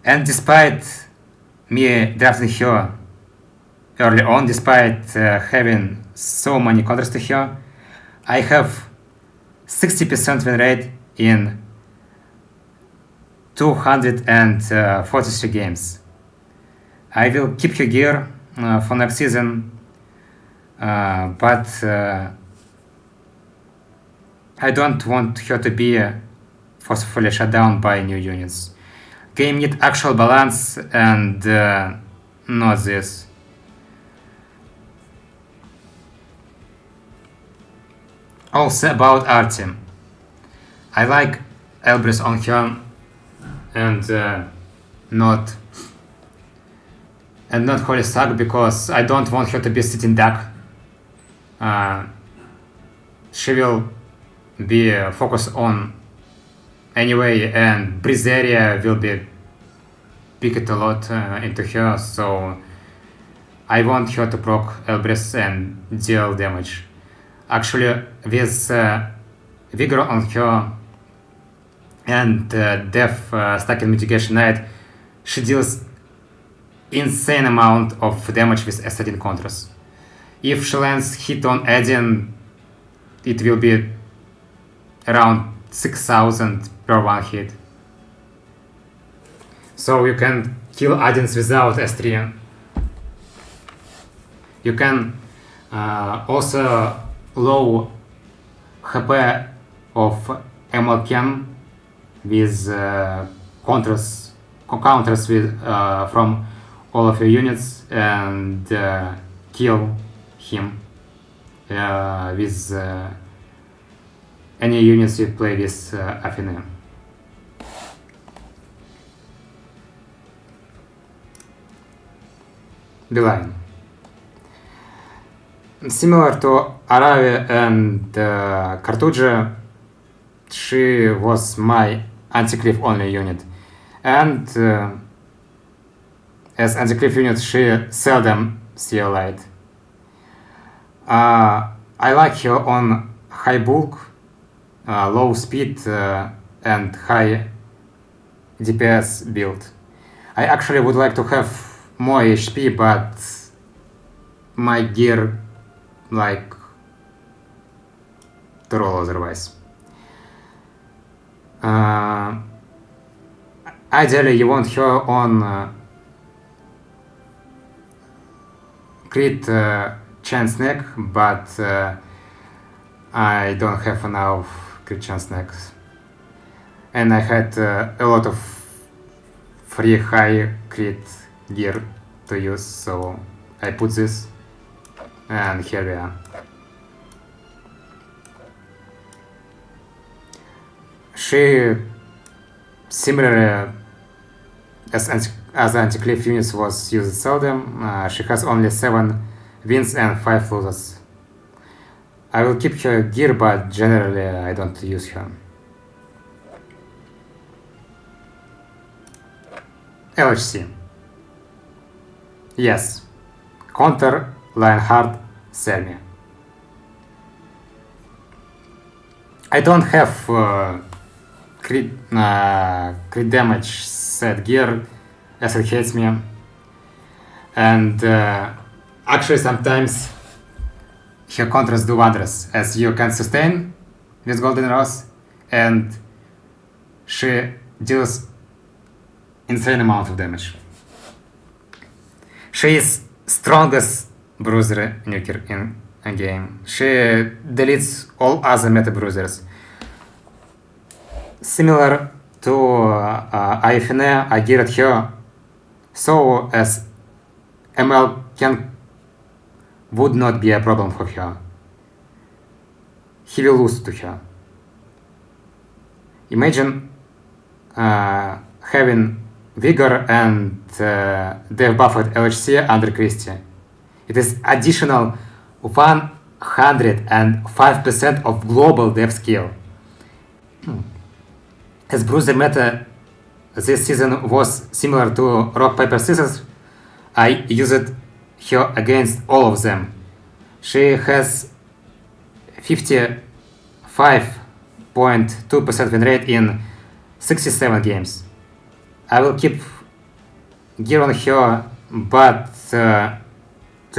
And despite me drafting her early on, despite having so many counters to her, I have 60% win rate in 243 games. I will keep her gear for next season, but I don't want her to be forcefully shut down by new units. Game need actual balance and not this. Also about RTA. I like Elbrus on her and not Holy Sack because I don't want her to be sitting duck. She will be focused on anyway, and Breeze area will be picked a lot into her, so I want her to proc Elbrus and deal damage. Actually, with Vigor on her and Death stacking Mitigation Knight, she deals insane amount of damage with S13 counters. If she lands hit on Adin, it will be around 6,000 per one hit. So you can kill Adins without S3. You can also low HP of MLCam with counters with from all of your units and kill him with any units you play with Afine. Belian. Similar to Ravi and Cartuja, she was my anti-cliff only unit, and as anti-cliff unit she seldom see a light. I like her on high bulk, low speed and high DPS build. I actually would like to have more HP, but my gear like to roll otherwise. Ideally you want her on crit chance neck, but I don't have enough crit chance necks, and I had a lot of free high crit gear to use, so I put this, and here we are. She, similarly as anti-cliff units, was used seldom. She has only 7 wins and 5 losses. I will keep her gear, but generally I don't use her. LHC. Yes. Counter Leonheart Cermia. I don't have crit damage set gear as it hates me, and actually sometimes her counters do wonders, as you can sustain with Golden Rose and she deals insane amount of damage. She is strongest bruiser nuker in a game. She deletes all other meta bruisers. Similar to Afine, I geared her so as ML would not be a problem for her. He will lose to her. Imagine having Vigor and dev buffed LHC under Christy. It is additional 105% of global dev skill. As bruiser meta this season was similar to rock, paper, scissors, I used her against all of them. She has 55.2% win rate in 67 games. I will keep gear on her, but to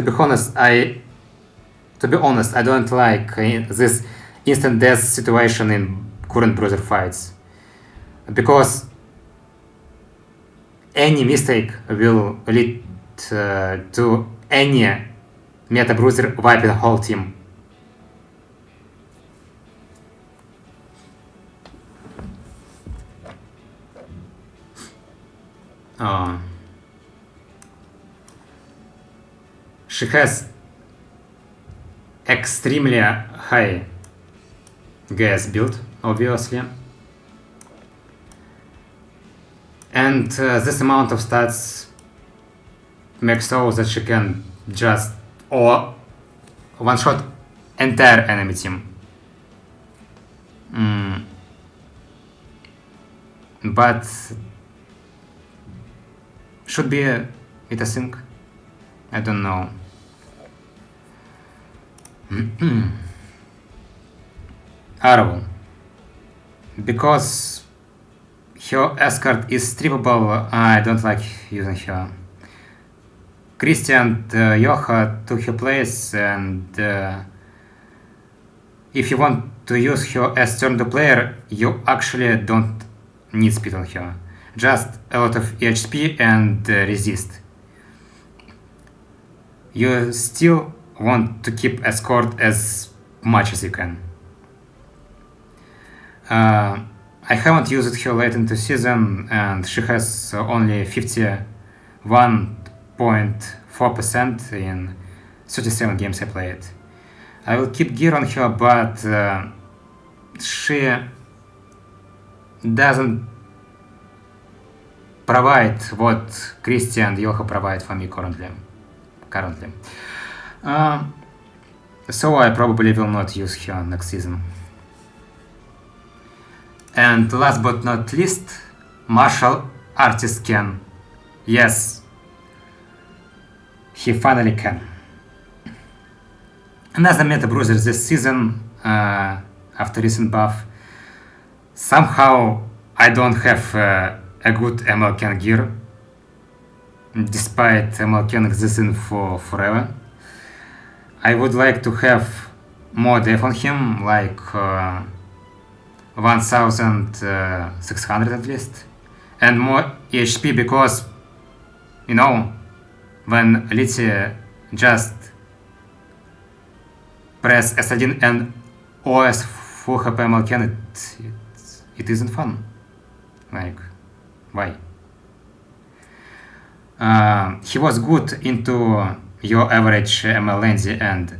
be honest, I don't like this instant death situation in current bruiser fights, because any mistake will lead to any meta bruiser wiping the whole team. She has extremely high gas build, obviously, and this amount of stats makes so that she can just one-shot entire enemy team. But should be it a thing? I don't know. Horrible. Because her escort is strippable, I don't like using her. Christy and Yulha took her place, and if you want to use her as turn 2 player, you actually don't need speed on her. Just a lot of HP and resist. You still want to keep escort as much as you can. I haven't used her late into season, and she has only 51.4% in 37 games I played. I will keep gear on her, but she doesn't provide what Christy and Yulha provide for me currently. So I probably will not use her next season. And last but not least, martial artist can. Yes, he finally can. Another meta bruiser this season, after recent buff. Somehow I don't have a good MLCan gear, despite MLCan existing for forever. I would like to have more def on him, like 1600 at least, and more HP, because, you know, when Liti just press S1 and OS full HP MLCan, it isn't fun. Like, why? He was good into your average ML Lenzi and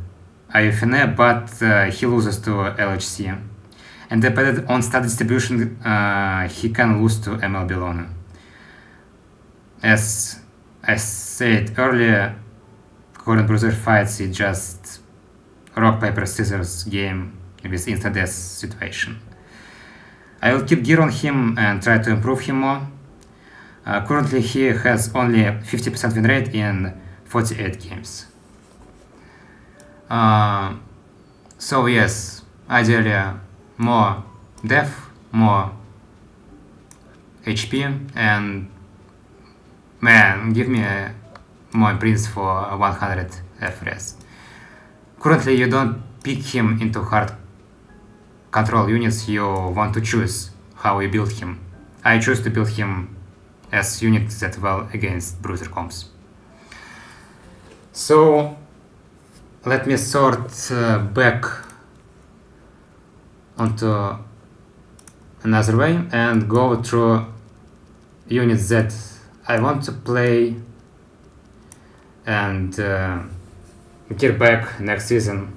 ae-KARINA, but he loses to LHC. And depending on stat distribution, he can lose to ML Bellona. As I said earlier, current bruiser fights is just rock, paper, scissors game with instant death situation. I will keep gear on him and try to improve him more. Currently he has only 50% win rate in 48 games. So yes, ideally more def, more HP, and man, give me more Breeze for 100 FPS. Currently you don't pick him into hard control units, you want to choose how you build him. I choose to build him as unit that well against bruiser comps. So let me sort back onto another way and go through units that I want to play and get back next season.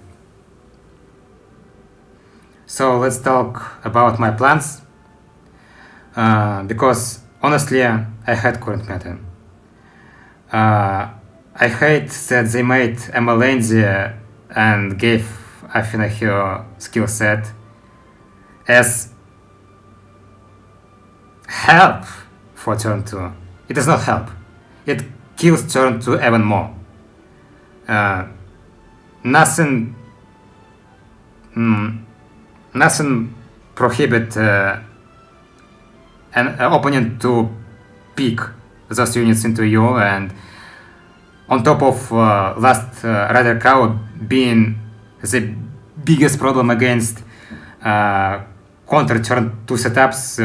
So let's talk about my plans, because honestly I hate current meta. I hate that they made MLNZ and gave Athena her skill set as help for turn 2. It does not help. It kills turn 2 even more. Nothing prohibit an opponent to pick those units into Yulha, and on top of last Rider Krau being the biggest problem against counter turn 2 setups,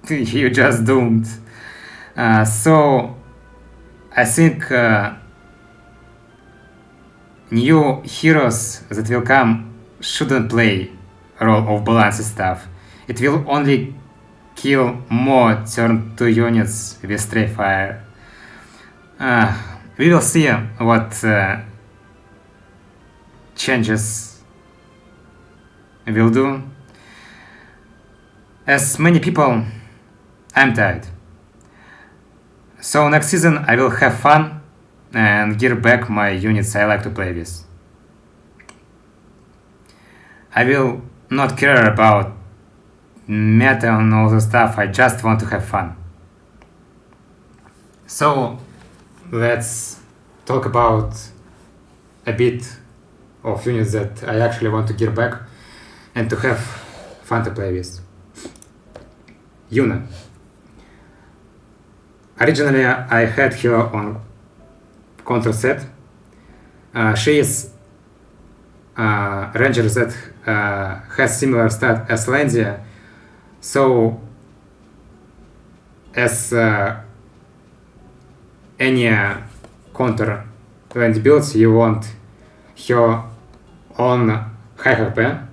you just doomed. So I think new heroes that will come shouldn't play role of balance stuff. It will only kill more turn 2 units with stray fire. We will see what changes will do. As many people, I'm tired. So next season I will have fun and gear back my units I like to play with. I will not care about meta and all the stuff, I just want to have fun. So let's talk about a bit of units that I actually want to gear back and to have fun to play with. Yuna. Originally I had her on counter set. She is a ranger that has similar stat as Landia, so as any counter land builds, you want her on high HP,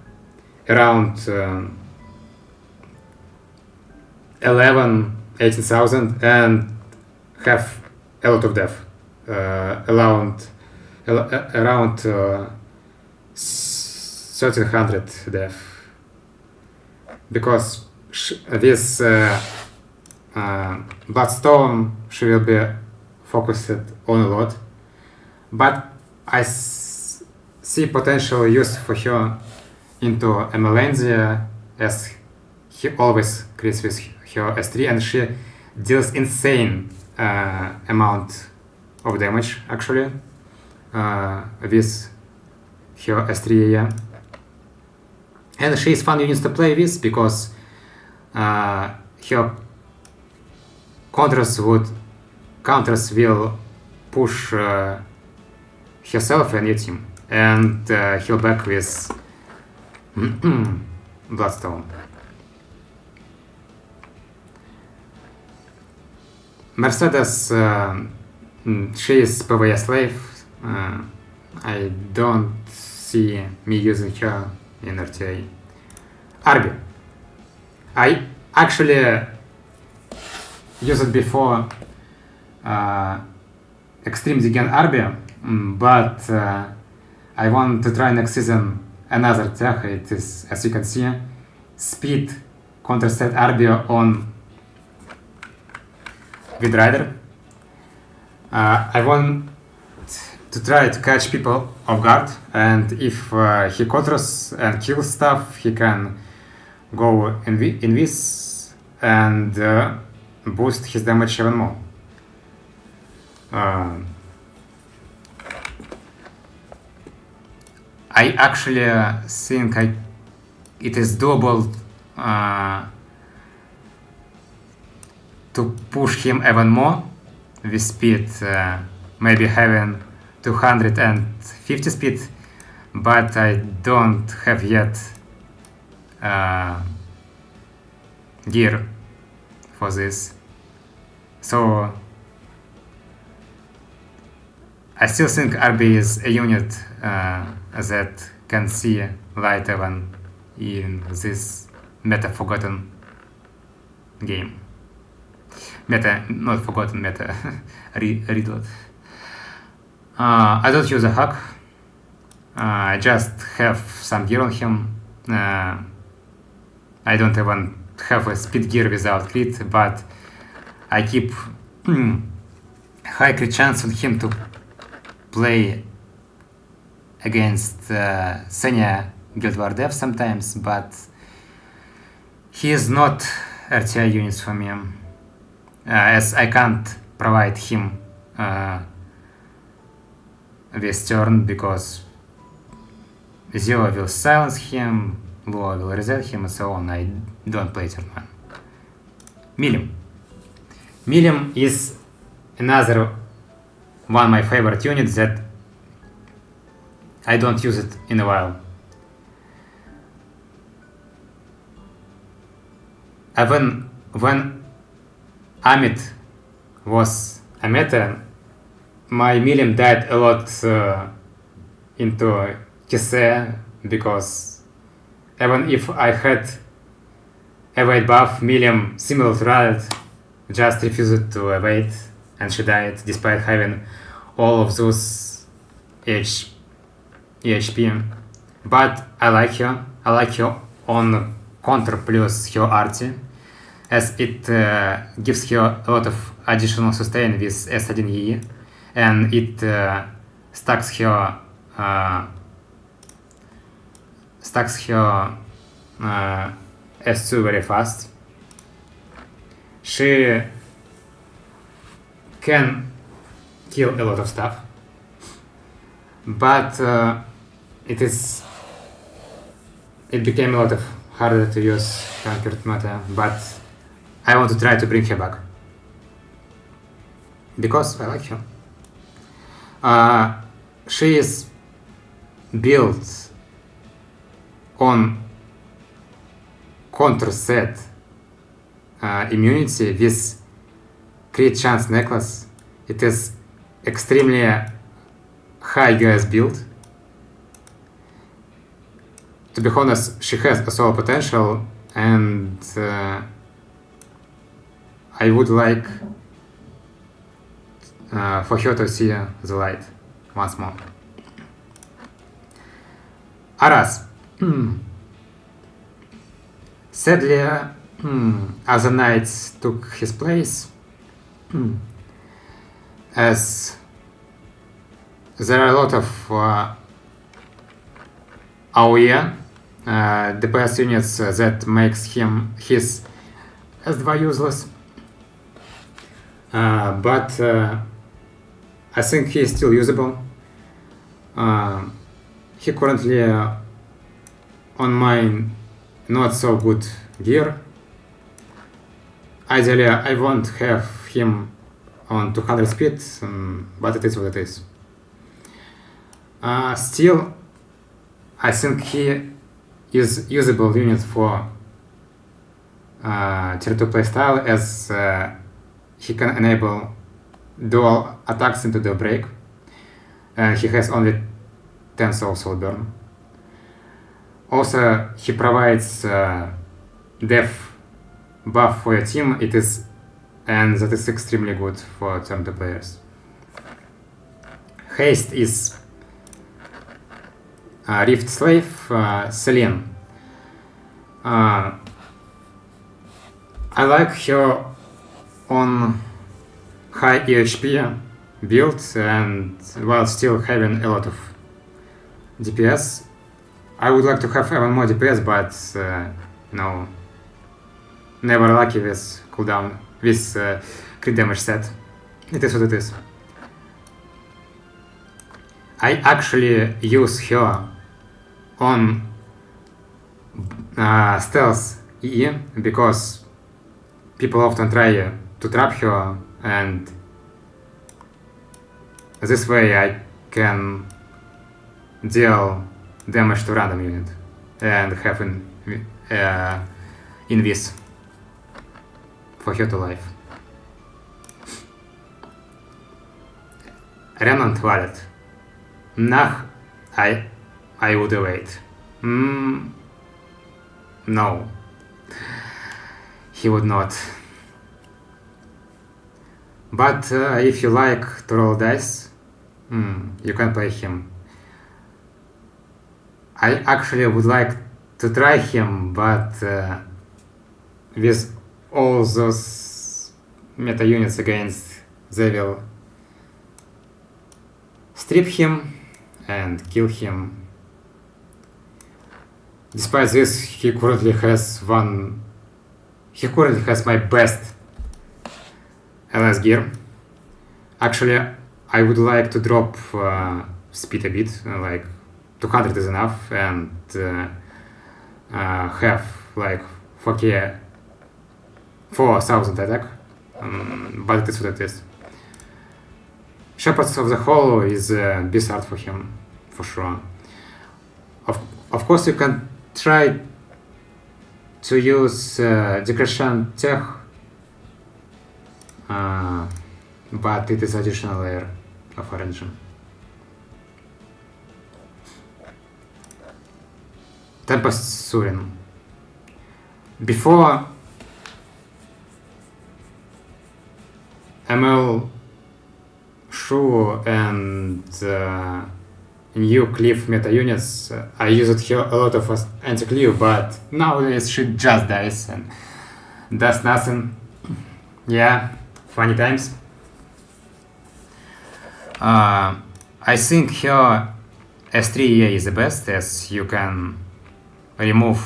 around 18,000, and have a lot of def, around 1300 def, because this Bloodstone she will be focused on a lot, but I see potential use for her into Melandia, as he always crits with her S3 and she deals insane amount of damage actually with her S3 AM. And she is fun units to play with because her counters will push herself and your team, and heal back with Bloodstone. Mercedes, she is PvE slave. I don't see me using her in RTA. Arby. I actually used it before Extreme Degen Arby, but I want to try next season another tech. It is, as you can see, speed counter set Arby on with Rider. I want to try to catch people off guard, and if he counters and kills stuff, he can go in this and boost his damage even more. I actually think it is doable to push him even more with speed, maybe having 250 speed, but I don't have yet gear for this. So I still think RB is a unit that can see light even in this meta forgotten game. Meta, not forgotten, meta redot. I don't use a hack. I just have some gear on him. I don't even have a speed gear without crit, but I keep high crit chance on him to play against Senya Guild War Dev sometimes, but he is not RTA units for me, as I can't provide him this turn because Zero will silence him, Lua will reset him, and so on. I don't play turn 1. Milim. Millium is another one of my favorite units that I don't use it in a while. Even when Amit was a meta, my Millium died a lot into Kise, because even if I had evade buff, Millium, similar to Riot, just refused to evade, and she died despite having all of those EHP. But I like her. I like her on counter plus her RT, as it gives her a lot of additional sustain with S1 EE, and it stacks her S2 very fast. She can kill a lot of stuff, but it became a lot of harder to use Conquered meta, but I want to try to bring her back because I like her. She is built on counter set immunity with crit chance necklace. It is extremely high US build. To be honest, she has a solo potential, and I would like for her to see the light once more. Aras. Sadly, other knights took his place, as there are a lot of AOE DPS units that makes his S2 useless, but I think he is still usable. He currently on my not so good gear. Ideally, I won't have him on 200 speed, but it is what it is. Still, I think he is usable unit for tier 2 playstyle, as he can enable dual attacks into the break, and he has only 10 soul burn. Also, he provides death buff for your team, and that is extremely good for turn 2 players. Haste is Rift Slave, Celine. I like her on high EHP build, and while still having a lot of DPS. I would like to have even more DPS, but no, never lucky with cooldown, with crit damage set. It is what it is. I actually use her on stealth EE, because people often try to trap her, and this way I can deal damage to random unit and have invis for her to life. Remnant Violet. Nah, I would wait. No, he would not. But if you like to roll dice, you can play him. I actually would like to try him, but with all those meta units against, they will strip him and kill him. Despite this, he currently has my best LS gear. Actually, I would like to drop speed a bit, like 200 is enough, and have like 4,000 attack but it is what it is. Shepherds of the Hollow is a beast art for him, for sure. Of course, you can try to use Decrescent Tech, but it is additional layer of origin. Tempest Surin. Before ML Shu and new Cliff meta units, I used her a lot of anti-Cliff, but nowadays she just dies and does nothing. Yeah, funny times. I think her S3 is the best, as you can remove,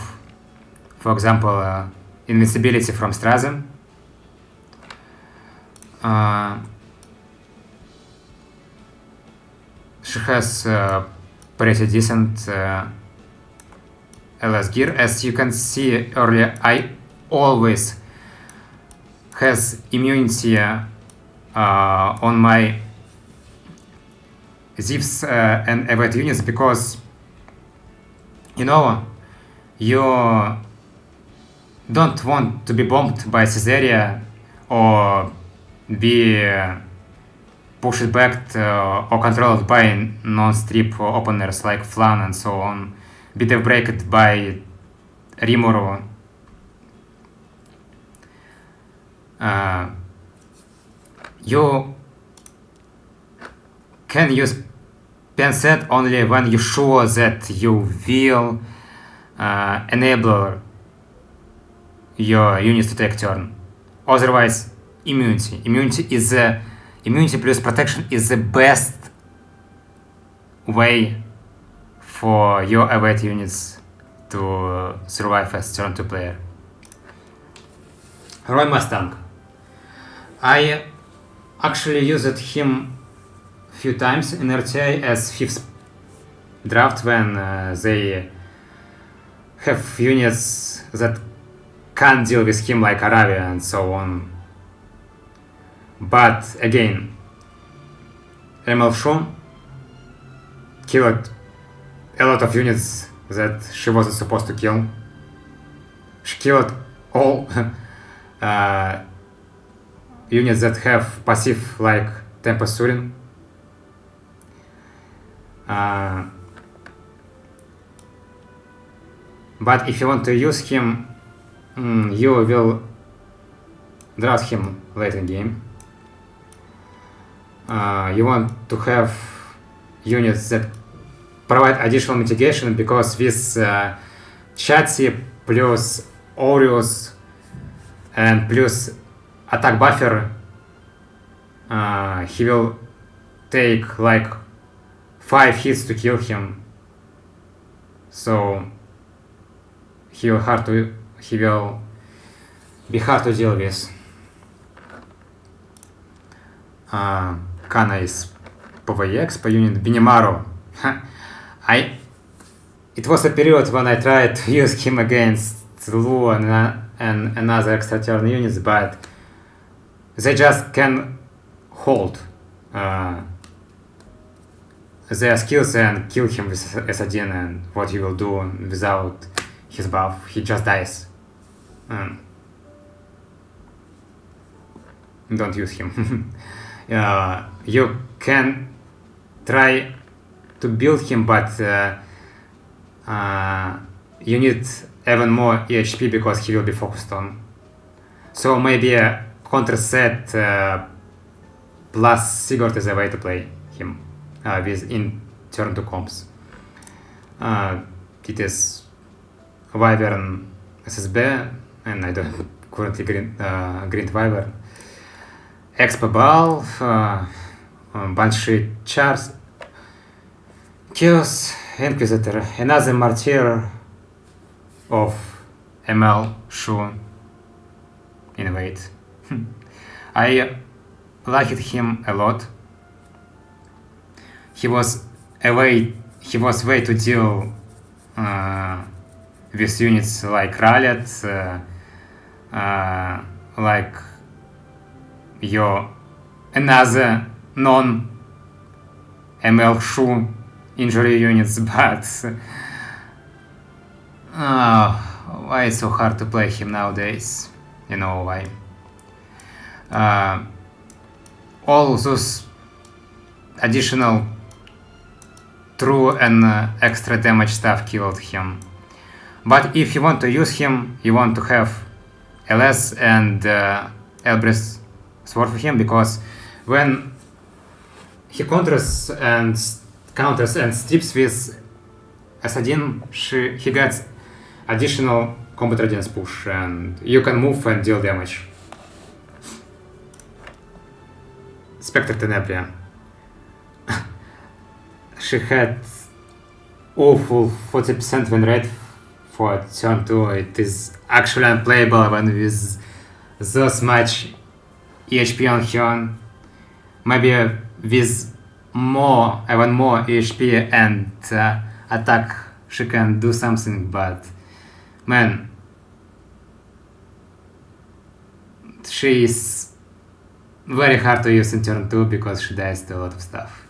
for example, invincibility from Strazen. She has pretty decent LS gear. As you can see earlier, I always has immunity on my Zivs and Evade units, because you know you don't want to be bombed by Caesarea or be pushed back or controlled by non-strip openers like Flan and so on, be dev-breaked by Rimuru. You can use Penset only when you're sure that you will enable your units to take turn. Otherwise, immunity. Immunity plus protection is the best way for your Evade units to survive as turn 2 player. Roy Mustang. I actually used him few times in RTA as 5th draft when they have units that can't deal with him like Ravi and so on. But again, ML Shu killed a lot of units that she wasn't supposed to kill. She killed all units that have passive like Tempest Surin. But if you want to use him, you will draft him late in game. You want to have units that provide additional mitigation, because with Chatsi plus Aureus and plus attack buffer, he will take like 5 hits to kill him. So he will be hard to deal with. Kana is PvEX per unit. Binimaru. It was a period when I tried to use him against Lu and another extra turn units, but they just can hold their skills and kill him with Adin, and what he will do without his buff, he just dies. Don't use him. You can try to build him, but you need even more EHP because he will be focused on. So maybe a counter set plus Sigurd is a way to play him with in turn 2 comps. It is Wyvern SSB, and I don't currently green Wyvern. Expo Ball, Banshee Charles, Chaos Inquisitor, another martyr of ML Shu Invade. I liked him a lot. He was way to deal with units like Rallet, like your another non-ML shoe injury units, but why it's so hard to play him nowadays? You know why. All those additional true and extra damage stuff killed him. But if you want to use him, you want to have LS and Elbrus sword for him, because when he counters and strips with Adin, he gets additional combat radiance push, and you can move and deal damage. Specter Tenebria. She had awful 40% win rate for turn 2. It is actually unplayable when with this much EHP on her. Maybe with even more EHP and attack she can do something, but man, she is very hard to use in turn 2 because she dies to a lot of stuff.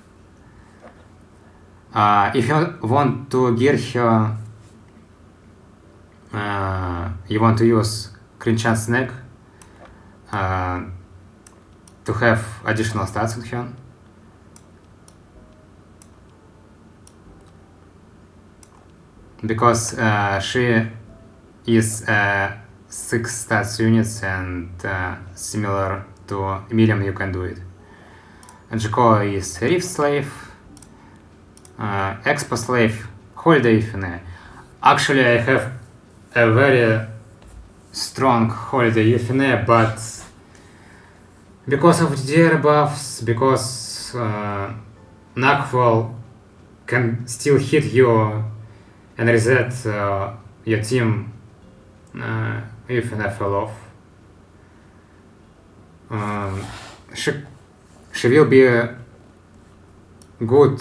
If you want to gear her, you want to use Crecsent Snake to have additional stats on her. Because she is 6 stats units and similar to Miriam, you can do it. Angelica is Rift Slave, Expo Slave, Holiday Yufine. Actually, I have a very strong Holiday Yufine, but because of DDR buffs, because Nackwell can still hit you and reset your team, Yufine fell off. She will be good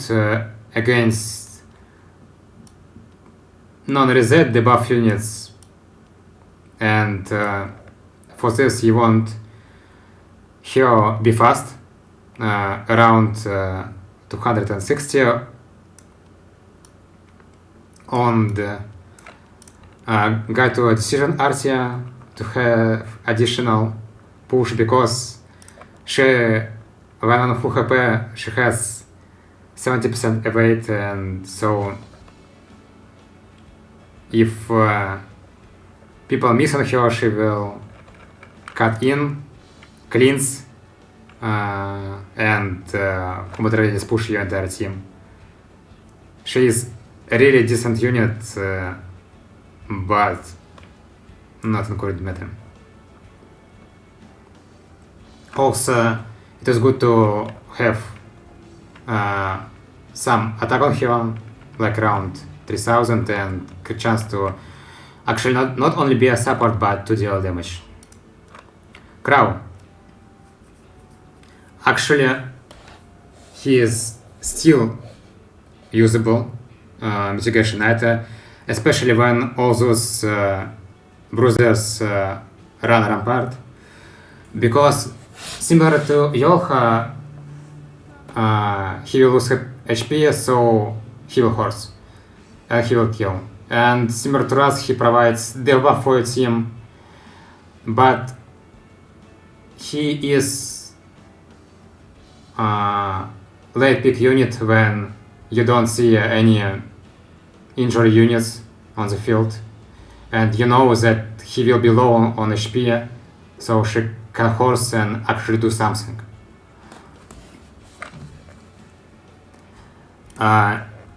against non-reset debuff units, and for this you want her be fast, around 260 on the guide to a decision RTA to have additional push, because she, when on full HP, she has 70% evade, and so if people miss on her, she will cut in, cleanse, and combat readiness push your entire team. She is a really decent unit, but not in current meta. Also, it is good to have some attack on her, like around 3000, and a chance to actually not only be a support but to deal damage. Krau. Actually, he is still usable mitigation item, especially when all those bruisers run rampart, because similar to Yulha, he will lose HP, so he will horse and he will kill. And similar to us, he provides debuff for your team, but he is late pick unit when you don't see any injury units on the field, and you know that he will be low on HP, so she can horse and actually do something.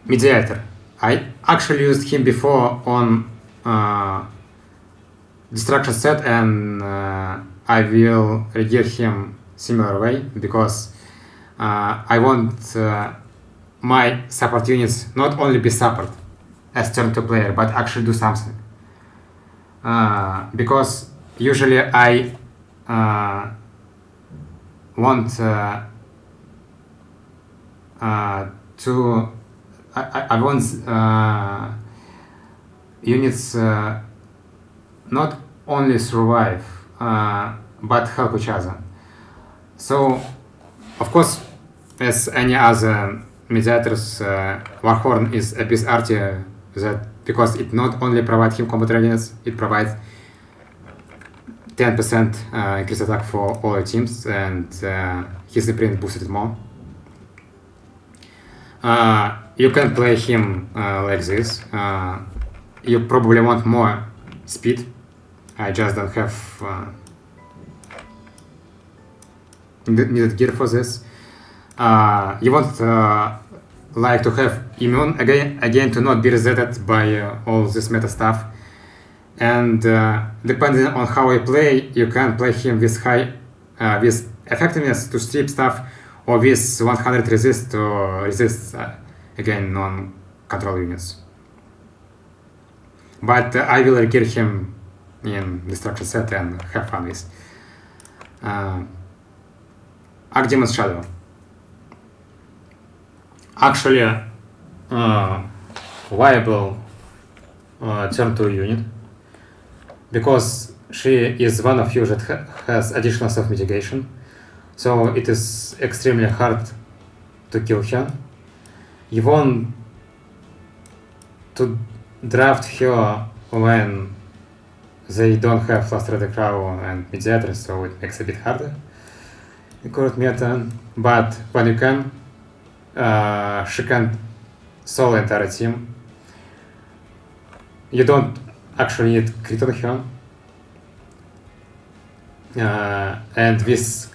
Mediator. I actually used him before on destruction set, and I will regear him similar way, because I want my support units not only be support as turn 2 player, but actually do something. Because usually I want I want units not only survive but help each other. So, of course, as any other mediators, Warhorn is a piece RTA that because it not only provides him combat readiness, it provides 10% increased attack for all teams, and his imprint boosted it more. You can play him like this. You probably want more speed. I just don't have needed gear for this. You want like to have immune again to not be resetted by all this meta stuff. And depending on how I play, you can play him with high with effectiveness to strip stuff, or with 100 resist to resist again non-control units. But I will gear him in destruction set and have fun with. Archdemon's Shadow. Actually, viable turn 2 unit, because she is one of you that has additional self-mitigation, so it is extremely hard to kill her. You want to draft her when they don't have Last Red Krau and Mediator, so it makes it a bit harder in current meta, but when you can, she can solo entire team. You don't actually need crit on her. And with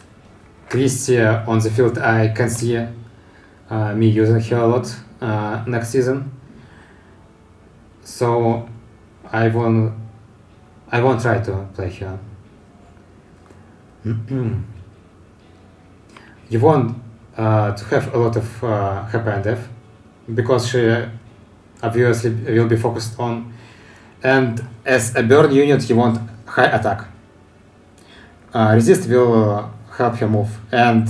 Christy on the field, I can see me using her a lot next season. So I won't try to play her. You want to have a lot of HP and F, because she obviously will be focused on. And as a burn unit, you want high attack. Resist will help her move, and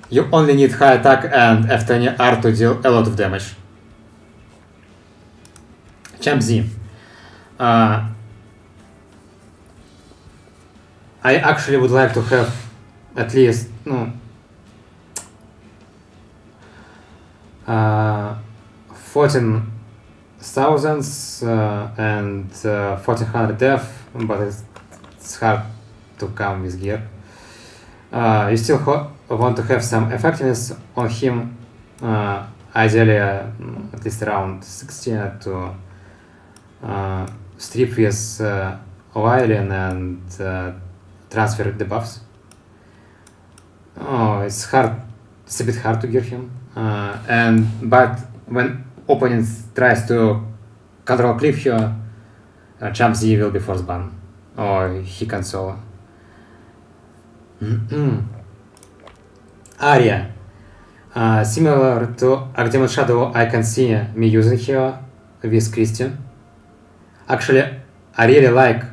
you only need high attack and F10 R to deal a lot of damage. Champ Z. I actually would like to have at least 14,000 and 1400 def, but it's hard to come with gear. You still want to have some effectiveness on him, ideally at least around 60 to strip with Belian and transfer the buffs. It's a bit hard to gear him, but when opponent tries to control clip here, Champ Z will be force ban, or he can solo. Arya. Similar to Archdemon's Shadow, I can see me using her with Christy. Actually, I really like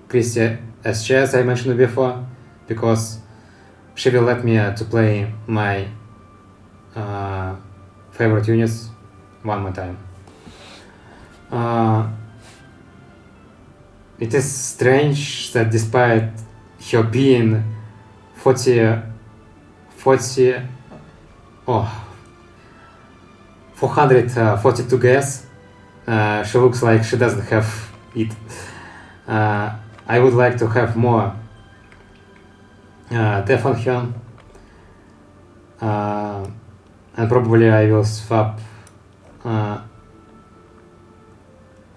Christy as she, as I mentioned before, because she will let me to play my favorite units one more time. It is strange that despite her being 442 gas, she looks like she doesn't have it. I would like to have more def on her, and probably I will swap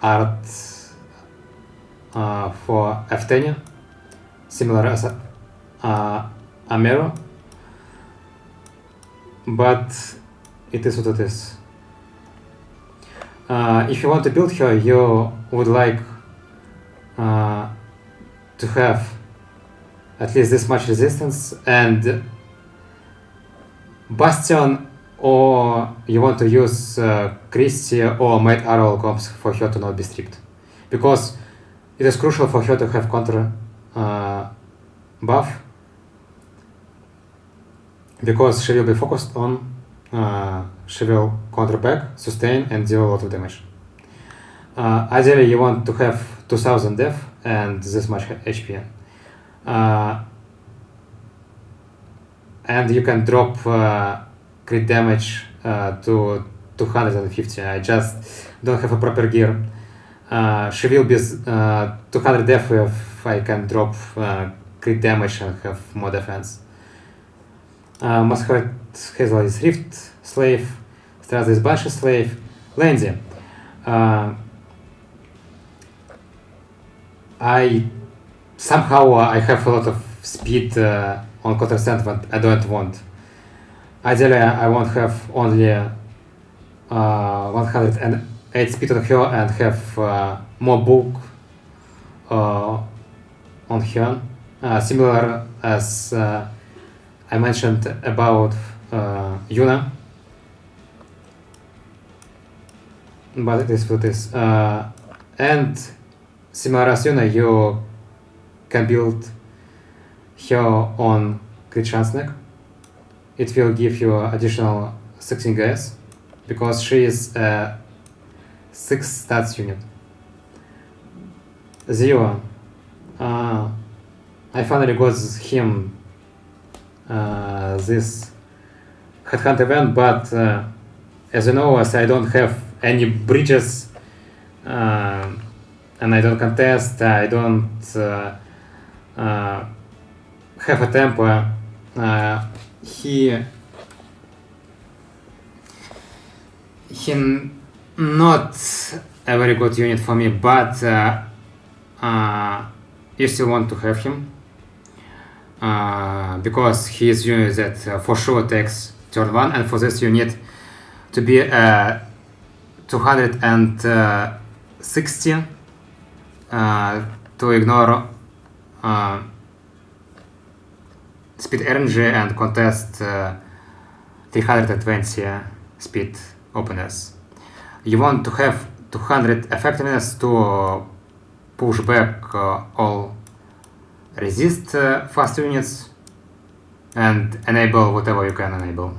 art for F10, similar as Amero, but it is what it is. If you want to build her, you would like to have at least this much resistance and Bastion, or you want to use Christy or Mate Arrow comps for her to not be stripped, because it is crucial for her to have counter buff, because she will be focused on, she will counter back, sustain, and deal a lot of damage. Ideally, you want to have 2000 def and this much HP. and you can drop crit damage to 250. I just don't have a proper gear. She will be 200 def if I can drop crit damage and have more defense. Must have Hazel is Rift Slave, Straza is Banshee Slave, Landy. I have a lot of speed on Corvus, but I don't want. Ideally, I won't have only 108 speed on her and have more bulk on her. Similar as I mentioned about Yulha. But it is what it is. And similar as Yulha, you can build her on crit chance neck. It will give you additional 16 gas because she is a 6 stats unit. Zero. I finally got him this Headhunt event, but as you know, as I don't have any bridges and I don't contest, I don't have a tempo. He not a very good unit for me, but you still want to have him because he is unit that for sure takes turn 1, and for this you need to be 260 to ignore speed energy and contest 320 speed openness. You want to have 200 effectiveness to push back all resist fast units and enable whatever you can enable.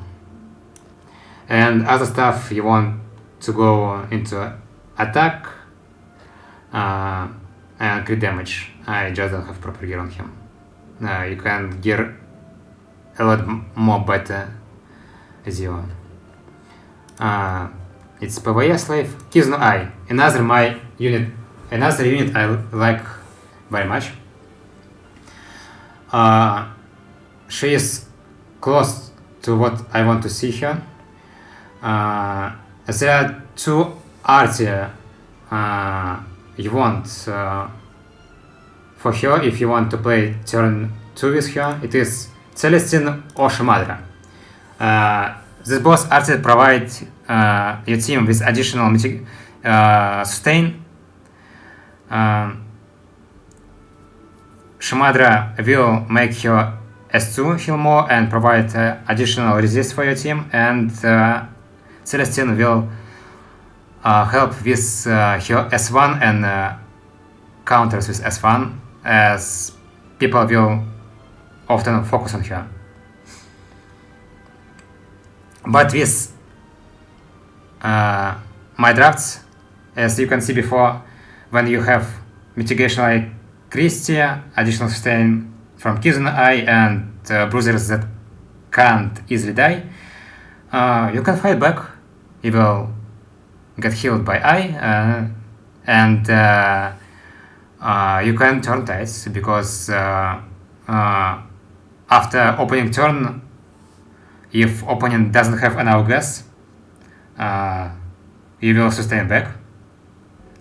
And other stuff you want to go into attack and crit damage. I just don't have proper gear on him. You can gear a lot more better Zero. It's PvE slave. Kizno I. Another unit I like very much. She is close to what I want to see her. There are two RTA you want for her if you want to play turn 2 with her. It is Celestine or Shamadra. These both RTA provide your team with additional sustain. Shamadra will make her S2 heal more and provide additional resist for your team, and Celestine will help with her S1 and counters with S1, as people will often focus on her. But with my drafts, as you can see before, when you have mitigation like Christy, additional sustain from Kizuna I, and bruisers that can't easily die, you can fight back. You will get healed by I, and you can turn tides because after opening turn, if opponent doesn't have enough gas, you will sustain back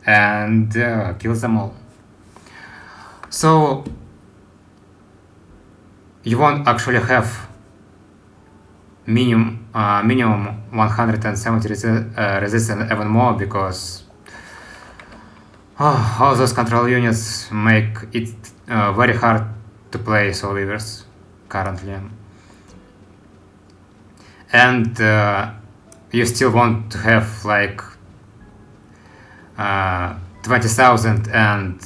and kill them all. So you won't actually have minimum 170 resistance even more, because all those control units make it very hard to play Soul Weavers currently. And you still want to have like 20,000 and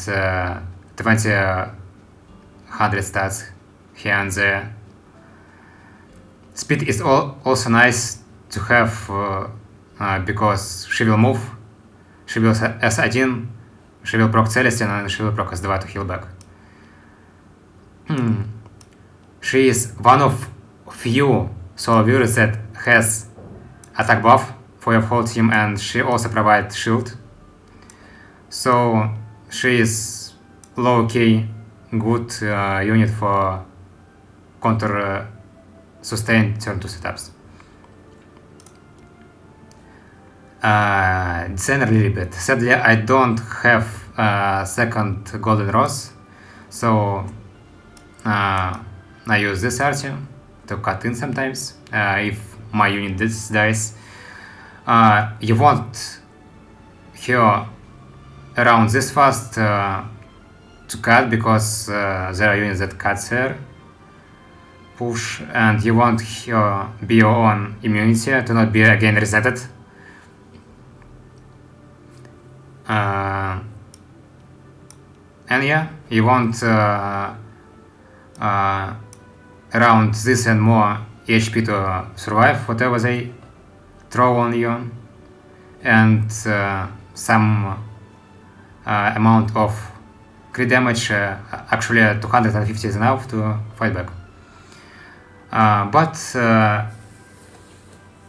2,100 stats here and there. Speed is also nice to have because she will move, she will S1, she will proc Celestine, and she will proc S2 to heal back. She is one of few solo viewers that has attack buff for your whole team, and she also provides shield. So she is low-key good unit for counter sustained turn 2 setups. Designer Lilibet. Sadly, I don't have second golden rose, so I use this RTA to cut in sometimes if my unit dies. You want her around this fast to cut, because there are units that cuts her push, and you want her be your own immunity to not be again resetted. And yeah, you want around this and more HP to survive whatever they throw on you, and some amount of crit damage. Actually 250 is enough to fight back, but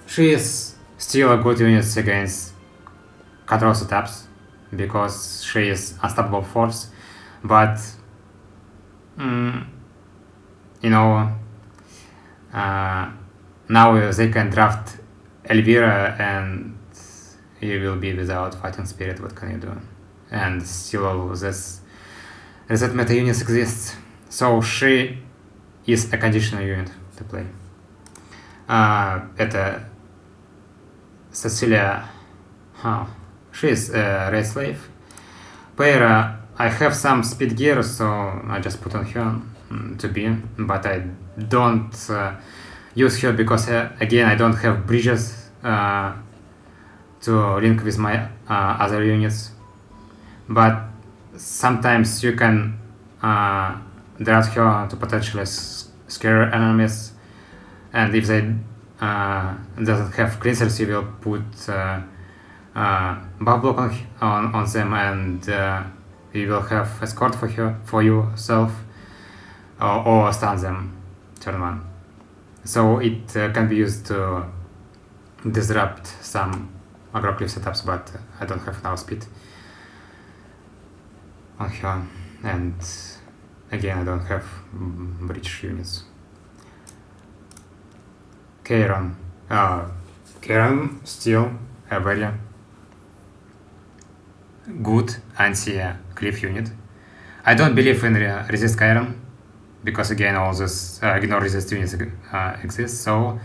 she is still a good unit against control setups because she is unstoppable force. But you know, now they can draft Elvira and you will be without fighting spirit. What can you do? And still all this reset meta units exists, so she is a conditional unit to play. Это Cecilia, she is a raid slave. Player, I have some speed gear, so I just put on her to be, but I don't use her because again I don't have bridges to link with my other units. But sometimes you can draft her to potentially scare enemies, and if they doesn't have cleansers, you will put buff block on them, and you will have escort for yourself, or stun them turn 1. So it can be used to disrupt some aggro cliff setups, but I don't have enough speed on her, and again I don't have bridge units. Kairon. Kairon still a very good anti-cliff unit. I don't believe in resist Kairon, because again all this ignore resist units exist, so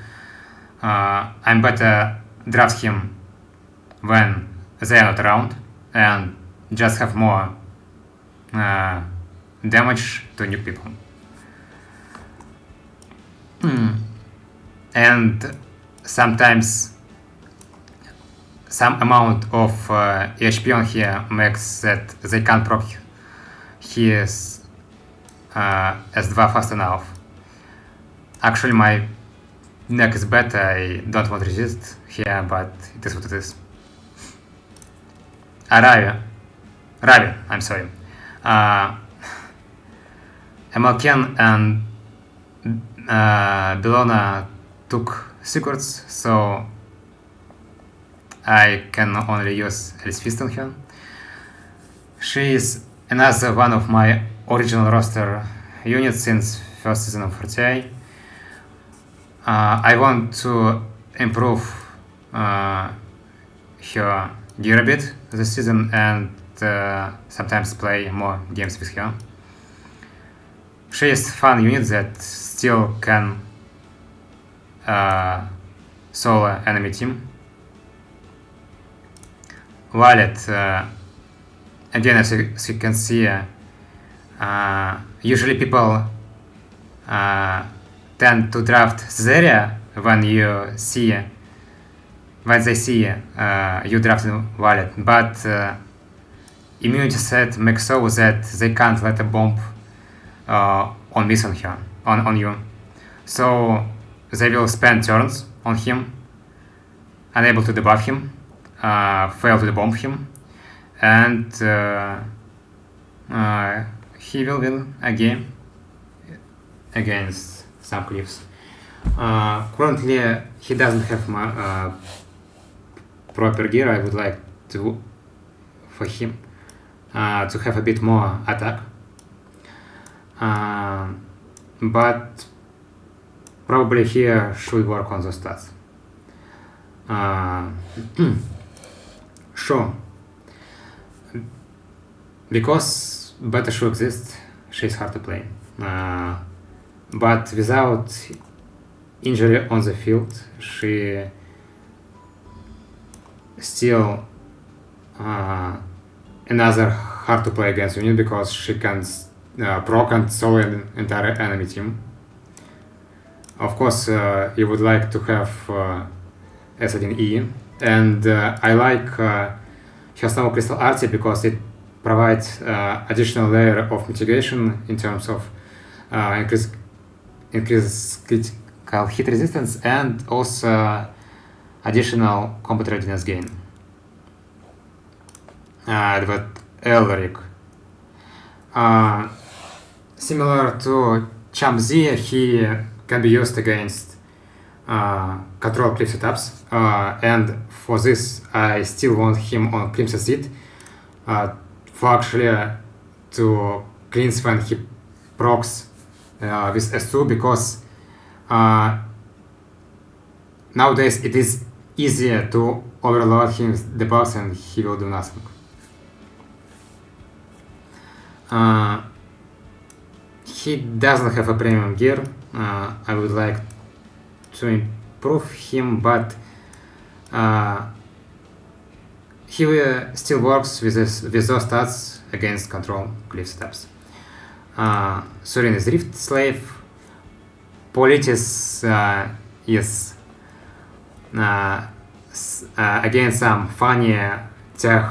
I'm better draft him when they are not around and just have more damage to new people. And sometimes some amount of HP on here makes that they can't proc his S2 fast enough. Actually my neck is better, I don't want to resist here, but it is what it is. Ravi, I'm sorry. Emalken and Bellona took secrets, so I can only use Alice Fist on her. She is another one of my original roster units since first season of RTA. I want to improve her gear a bit this season and sometimes play more games with her. She is a fun unit that still can solo enemy team. Violet, again, as you can see, usually people tend to draft Cesaria when they see you drafted Violet, but immunity set makes so that they can't let a bomb on miss on her, on you. So they will spend turns on him, unable to debuff him, fail to debomb him, and he will win a game against some cliffs. Currently, he doesn't have proper gear. I would like for him to have a bit more attack, but probably he should work on the stats. Sure, because beta should exist, she's hard to play, but without injury on the field, she still another hard to play against unit because she can proc and solo an entire enemy team. Of course, you would like to have Adin E, and I like her Snow Crystal RTA because it provides additional layer of mitigation in terms of increase critical hit resistance and also additional combat readiness gain. But Elric, similar to Champ Z, he can be used against control cliff setups, and for this I still want him on Crimson Seed for actually to cleanse when he procs with S2, because nowadays it is easier to overload him with the buffs and he will do nothing. He doesn't have a premium gear. I would like to improve him, but he still works with those stats against control cliff steps. Surin is Rift Slave. Pyllis is again some funny tech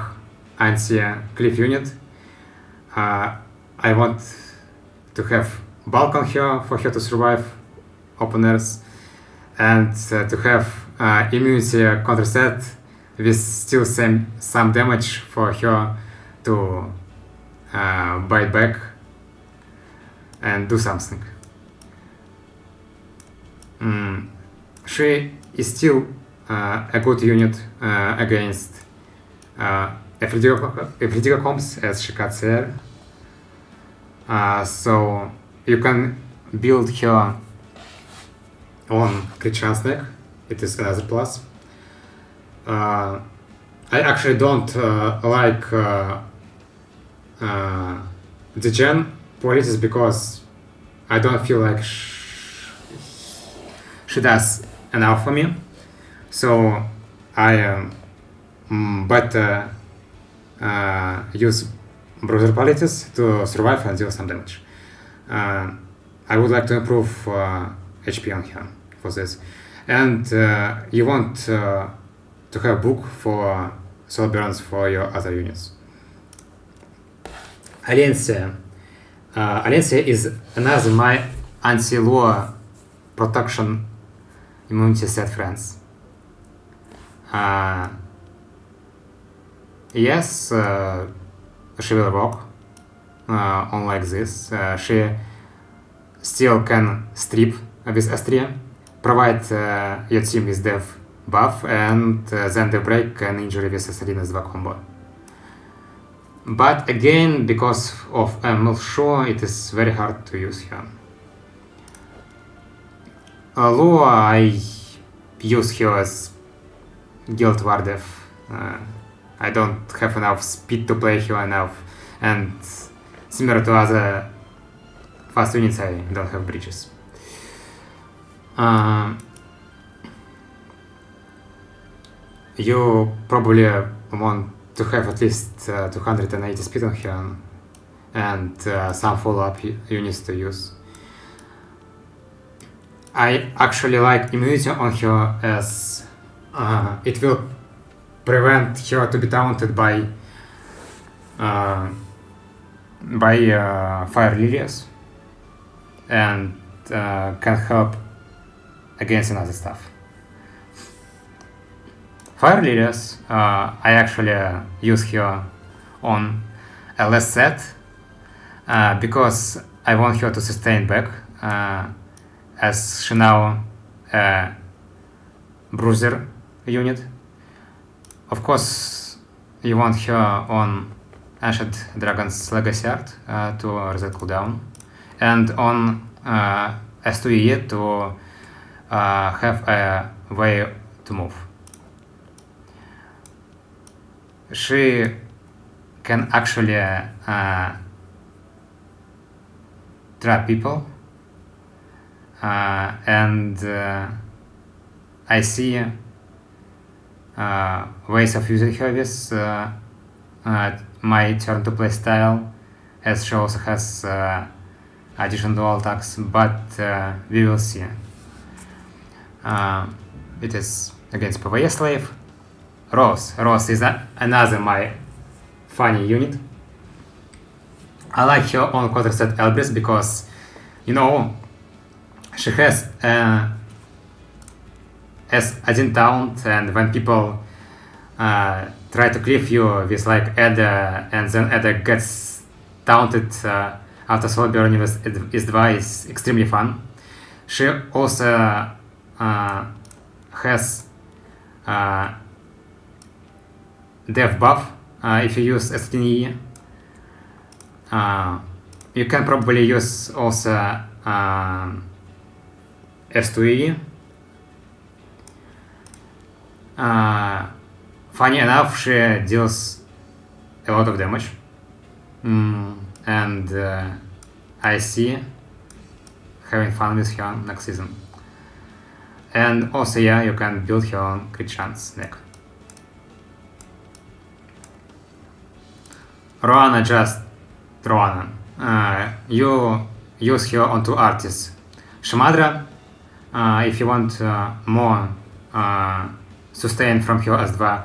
anti-cliff unit. I want to have bulk on her for her to survive open airs, and to have immunity counter set with still some damage for her to bite back and do something. She is still a good unit against Efridigo comps, as she cuts hair. So you can build her on Crecsent neck. It is another plus. I actually don't like the gen Pyllis because I don't feel like she does enough for me. So I better use browser Pyllis to survive and deal some damage. I would like to improve HP on her for this. And you want to have book for soul burns for your other units. Alencia. Alencia is another my anti-lure protection immunity set friends. Yes, she will work on like this. She still can strip with Astria, provide your team with dev buff, and then the break can injury with Asadina's 2 combo. But again, because of ML Show, it is very hard to use her. Lua, I use her as Guild War dev. I don't have enough speed to play her enough, and similar to other fast units, I don't have bridges. You probably want to have at least 280 speed on her and some follow-up units to use. I actually like immunity on her as it will prevent her to be taunted by Fire Lilias and can help against another stuff. Fire Lilias, I actually use her on a less set because I want her to sustain back, as she now a bruiser unit. Of course, you want her on Ancient Dragon's Legacy Art to reset cooldown, and on S2E to have a way to move. She can actually trap people, and I see ways of using her with my turn to play style, as she also has addition to all attacks, but we will see. It is against PvE slave. Rose is another my funny unit. I like her on quarter set Elbrus because, you know, she has as Adin taunt, and when people try to cliff you with like Ada, and then Ada gets taunted after soul burning with S2 is extremely fun. She also has death buff if you use STNE. You can probably use also S2E. Funny enough, she deals a lot of damage, and I see having fun with her next season. And also, yeah, you can build her on Crecsent's neck. Roana, just Roana. You use her on two artists. Shamadra, if you want more sustain from her as S2,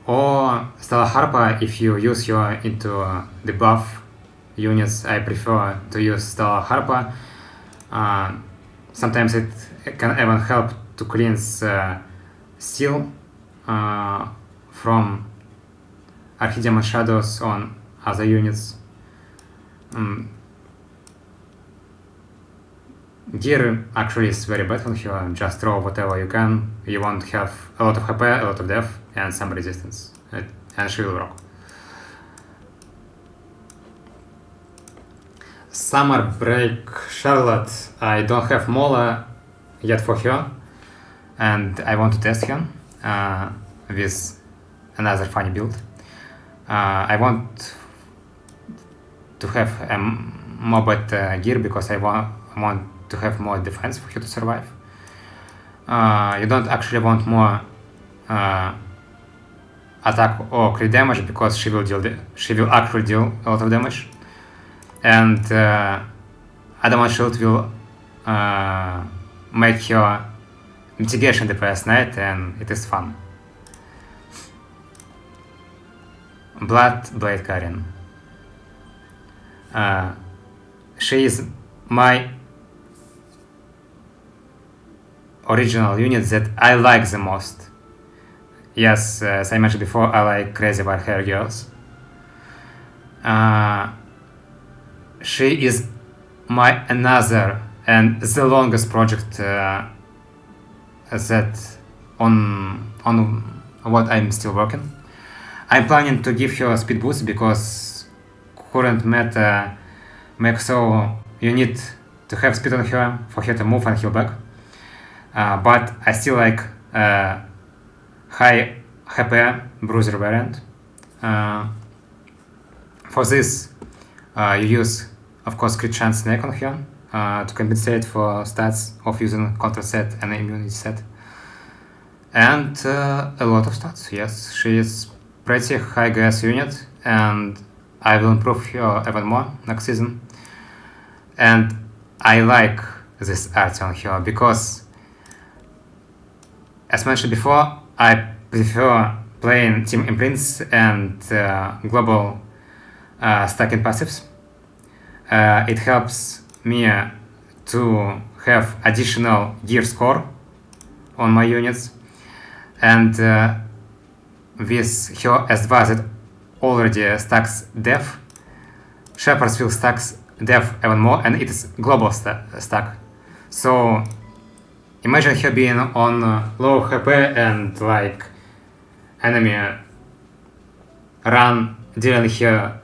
or Stella Harpa if you use her into the buff units. I prefer to use Stella Harpa. Sometimes it can even help to cleanse seal from Archidemon shadows on other units. Gear actually is very bad on her, just throw whatever you can. You won't have a lot of HP, a lot of death, and some resistance, and she will rock. Summer Break Charlotte, I don't have Mola yet for her, and I want to test her with another funny build. I want to have a more better gear because I want to have more defense for her to survive. You don't actually want more attack or crit damage because she will actually deal a lot of damage, and Adamant Shield will make her mitigation DPS knight, and it is fun. Bloodblade Karin. She is my original unit that I like the most. Yes, as I mentioned before, I like crazy white hair girls. She is my another and the longest project that on what I'm still working. I'm planning to give her a speed boost because current meta makes so you need to have speed on her for her to move and heal back. But I still like high HP bruiser variant. For this, you use, of course, Crecsent's neck on her to compensate for stats of using control set and immunity set. And a lot of stats, yes. She is pretty high GS unit, and I will improve her even more next season. And I like this art on her because, as mentioned before, I prefer playing team imprints and global stacking passives. It helps me to have additional gear score on my units, and with her S2 that already stacks def, Shepherds will stack def even more, and it is global stack. So imagine her being on low HP and like enemy run dealing her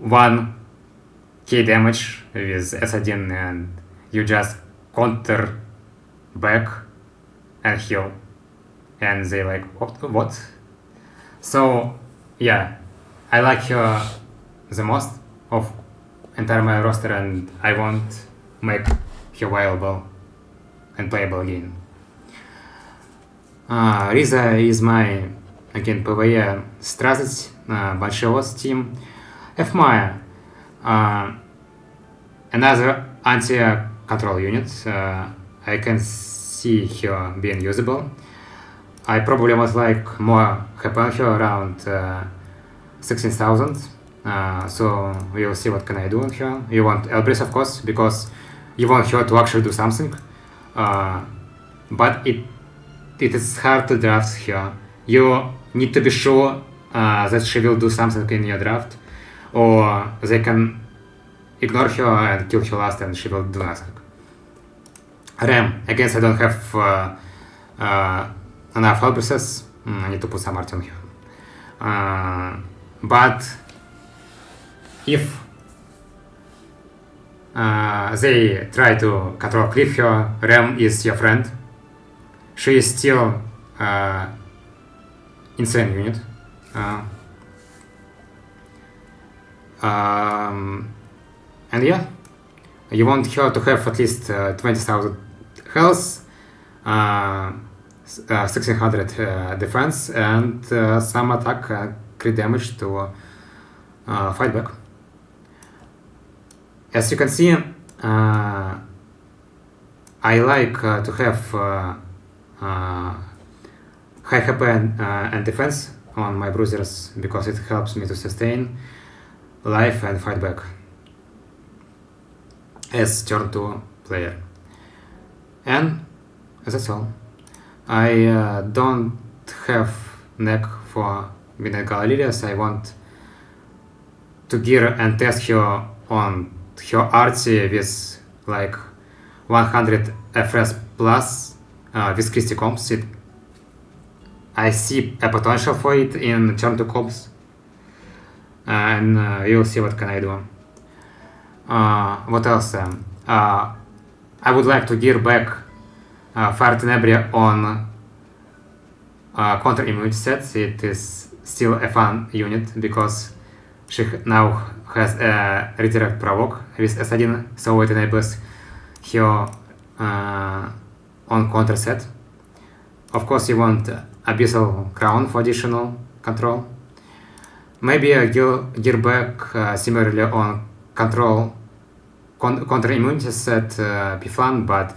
1k damage with Adin and you just counter back and heal and they like what? So yeah, I like her the most of entire my roster and I want make her viable and playable again. Riza is my again PvE стразить большого team. F-Maya, another anti-control unit. I can see her being usable. I probably would like more HP on her around 16,000. So we will see what can I do on her. You want Elbrus of course, because you want her to actually do something. But it is hard to draft her. You need to be sure that she will do something in your draft, or they can ignore her and kill her last and she will do nothing. Ram, against I don't have enough Elbruses. I need to put some art on her. But if they try to control cliff her, Ram is your friend. She is still insane unit. And yeah, you want her to have at least 20,000 health, 1600 defense, and some attack crit damage to fight back. As you can see, I like to have high HP and defense on my bruisers because it helps me to sustain life and fight back as turn 2 player. And that's all. I don't have neck for Conqueror Lilias. I want to gear and test her on her RTA with like 100 FS plus with Christy comps. I see a potential for it in turn 2 comps, and we'll see what can I do. What else? I would like to gear back Fire Tenebria on counter immunity set. It is still a fun unit because she now has a redirect provoke with Adin, so it enables her on counter set. Of course, you want Abyssal Crown for additional control. Maybe a gear back similarly on control counter immunity set be fun, but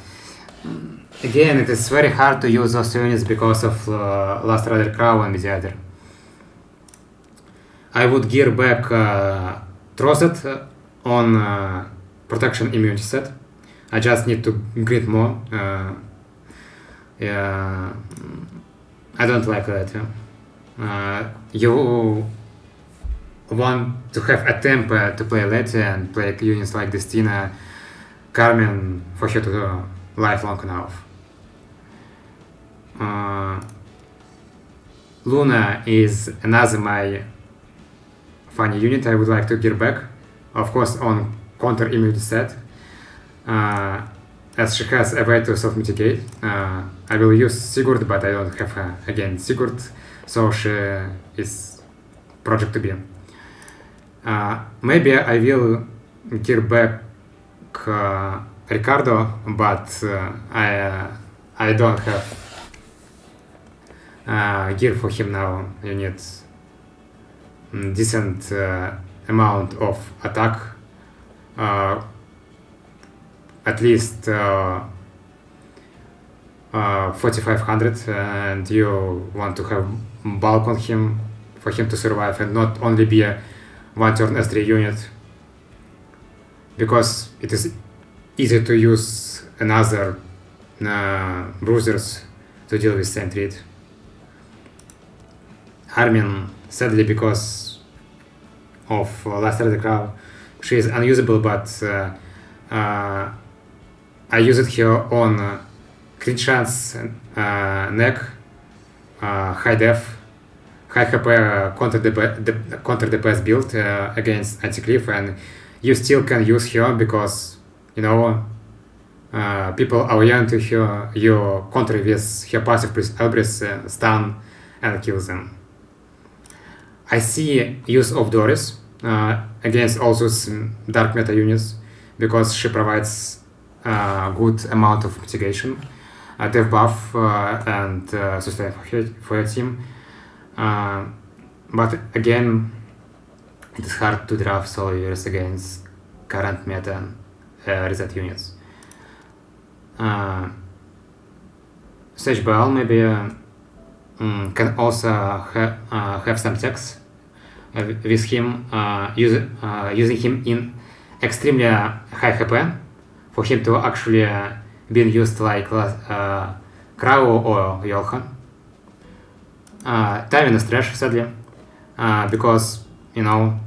again it is very hard to use those units because of Last Rider Krau and Mediator. I would gear back Trozet on protection immunity set. I just need to grid more. Yeah, I don't like that. You want to have a tempo to play later and play units like Destina, Armin for her to live long enough. Luna is another my funny unit I would like to gear back, of course on counter immunity set, as she has a way to self-mitigate. I will use Sigurd, but I don't have again Sigurd, so she is project to be. Maybe I will gear back Ricardo, but I don't have gear for him now. You need decent amount of attack, at least 4500, and you want to have bulk on him for him to survive and not only be a one turn S3 unit, because it is easy to use another bruisers to deal with same treat. Armin, sadly, because of Last Rider Krau, she is unusable, but I used her on crit chance, neck, high def, high HP counter DPS build against anti-cliff, and you still can use her because, you know, people are young to her, you counter with her passive Elbrus, stun and kill them. I see use of Doris against all those dark meta units because she provides a good amount of mitigation, dev buff and sustain for your team. But again, it is hard to draft solo heroes against current meta reset units. Sage Bell maybe can also have some checks with him, using him in extremely high HP for him to actually being used like Krau or Yulha. Tywin is trash, sadly, because, you know,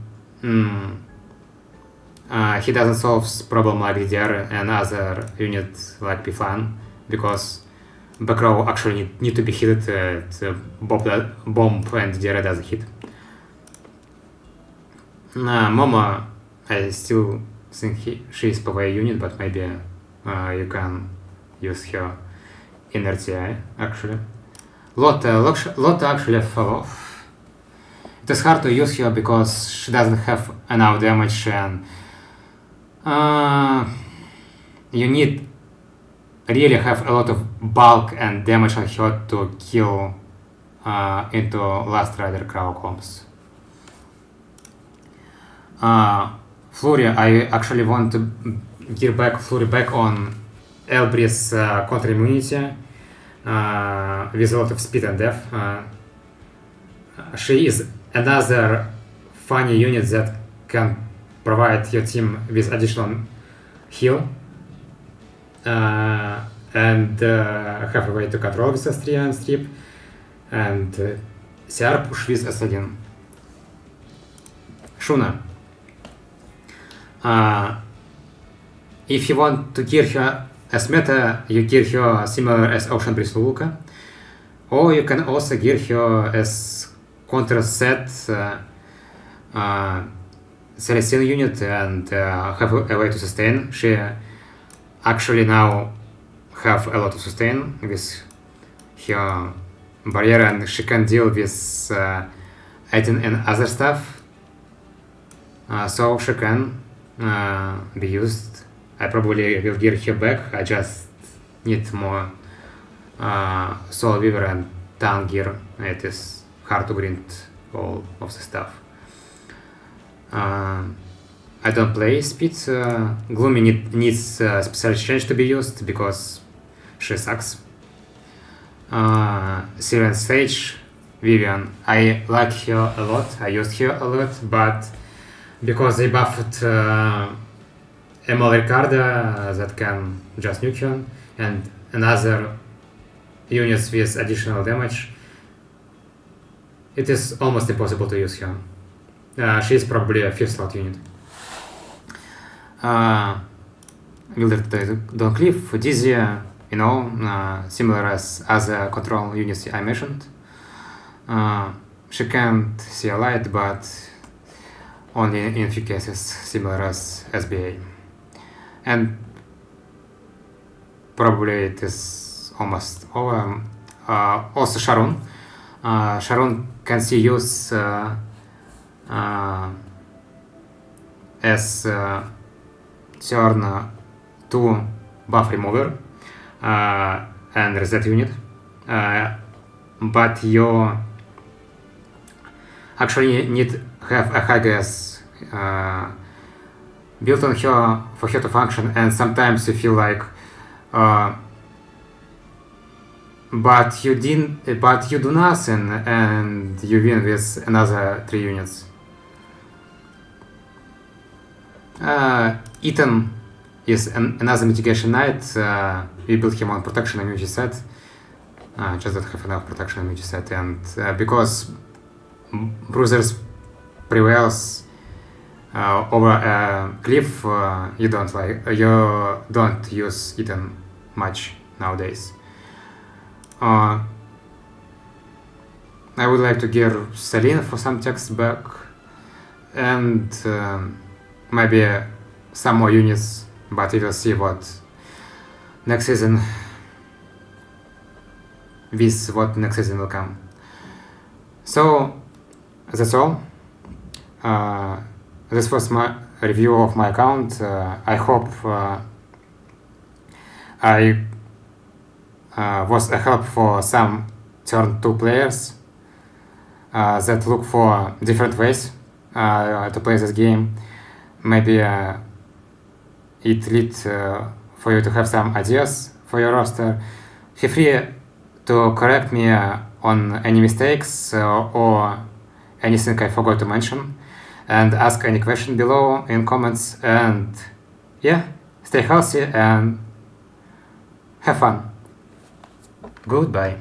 he doesn't solve problem like DDR and other units like Pflan, because back row actually need to be hit bomb and DDR doesn't hit. Momo, I still think she is PvE unit, but maybe you can use her in RTA actually. Lot actually fell off. It is hard to use her because she doesn't have enough damage, and you need really have a lot of bulk and damage on her to kill into Last Rider Krau comps. Flurry, I actually want to gear back Flurry back on Elbrus counter immunity with a lot of speed and def. She is another funny unit that can provide your team with additional heal and have a way to control with S3 and strip, and CR push with S1. Shuna. If you want to gear her as meta, you gear her similar as Ocean Breeze Luluca, or you can also gear her as counter set Celestine unit and have a way to sustain. She actually now have a lot of sustain with her barrier, and she can deal with Adin and other stuff, so she can be used. I probably will gear her back. I just need more Soul Weaver and tank gear. It is hard to grind all of the stuff. I don't play speed. Gloomy needs special change to be used because she sucks. Siren Sage, Vivian, I like her a lot. I used her a lot, but because they buffed ML Ricarda that can just nuke her, and another units with additional damage, it is almost impossible to use her. She is probably a 5th slot unit. Vildred Doncliff, Dizzy, you know, similar as other control units I mentioned. She can't see a light, but only in a few cases, similar as SBA. And probably it is almost over. Also Sharon. Sharon can see use as turn 2 buff remover and reset unit, but you actually need have a high gas built on her for her to function, and sometimes you feel like but you do nothing and you win with another 3 units. Ethan is another mitigation knight. We built him on protection immunity set. Just don't have enough protection immunity set, and because Bruisers prevails over a cliff, you don't use Ethan much nowadays. I would like to give Selena for some text back, and maybe some more units, but we will see what next season will come. So that's all. This was my review of my account. I hope I was a help for some turn 2 players that look for different ways to play this game. Maybe it lead for you to have some ideas for your roster. Feel free to correct me on any mistakes or anything I forgot to mention, and ask any question below in comments. And yeah, stay healthy and have fun. Goodbye.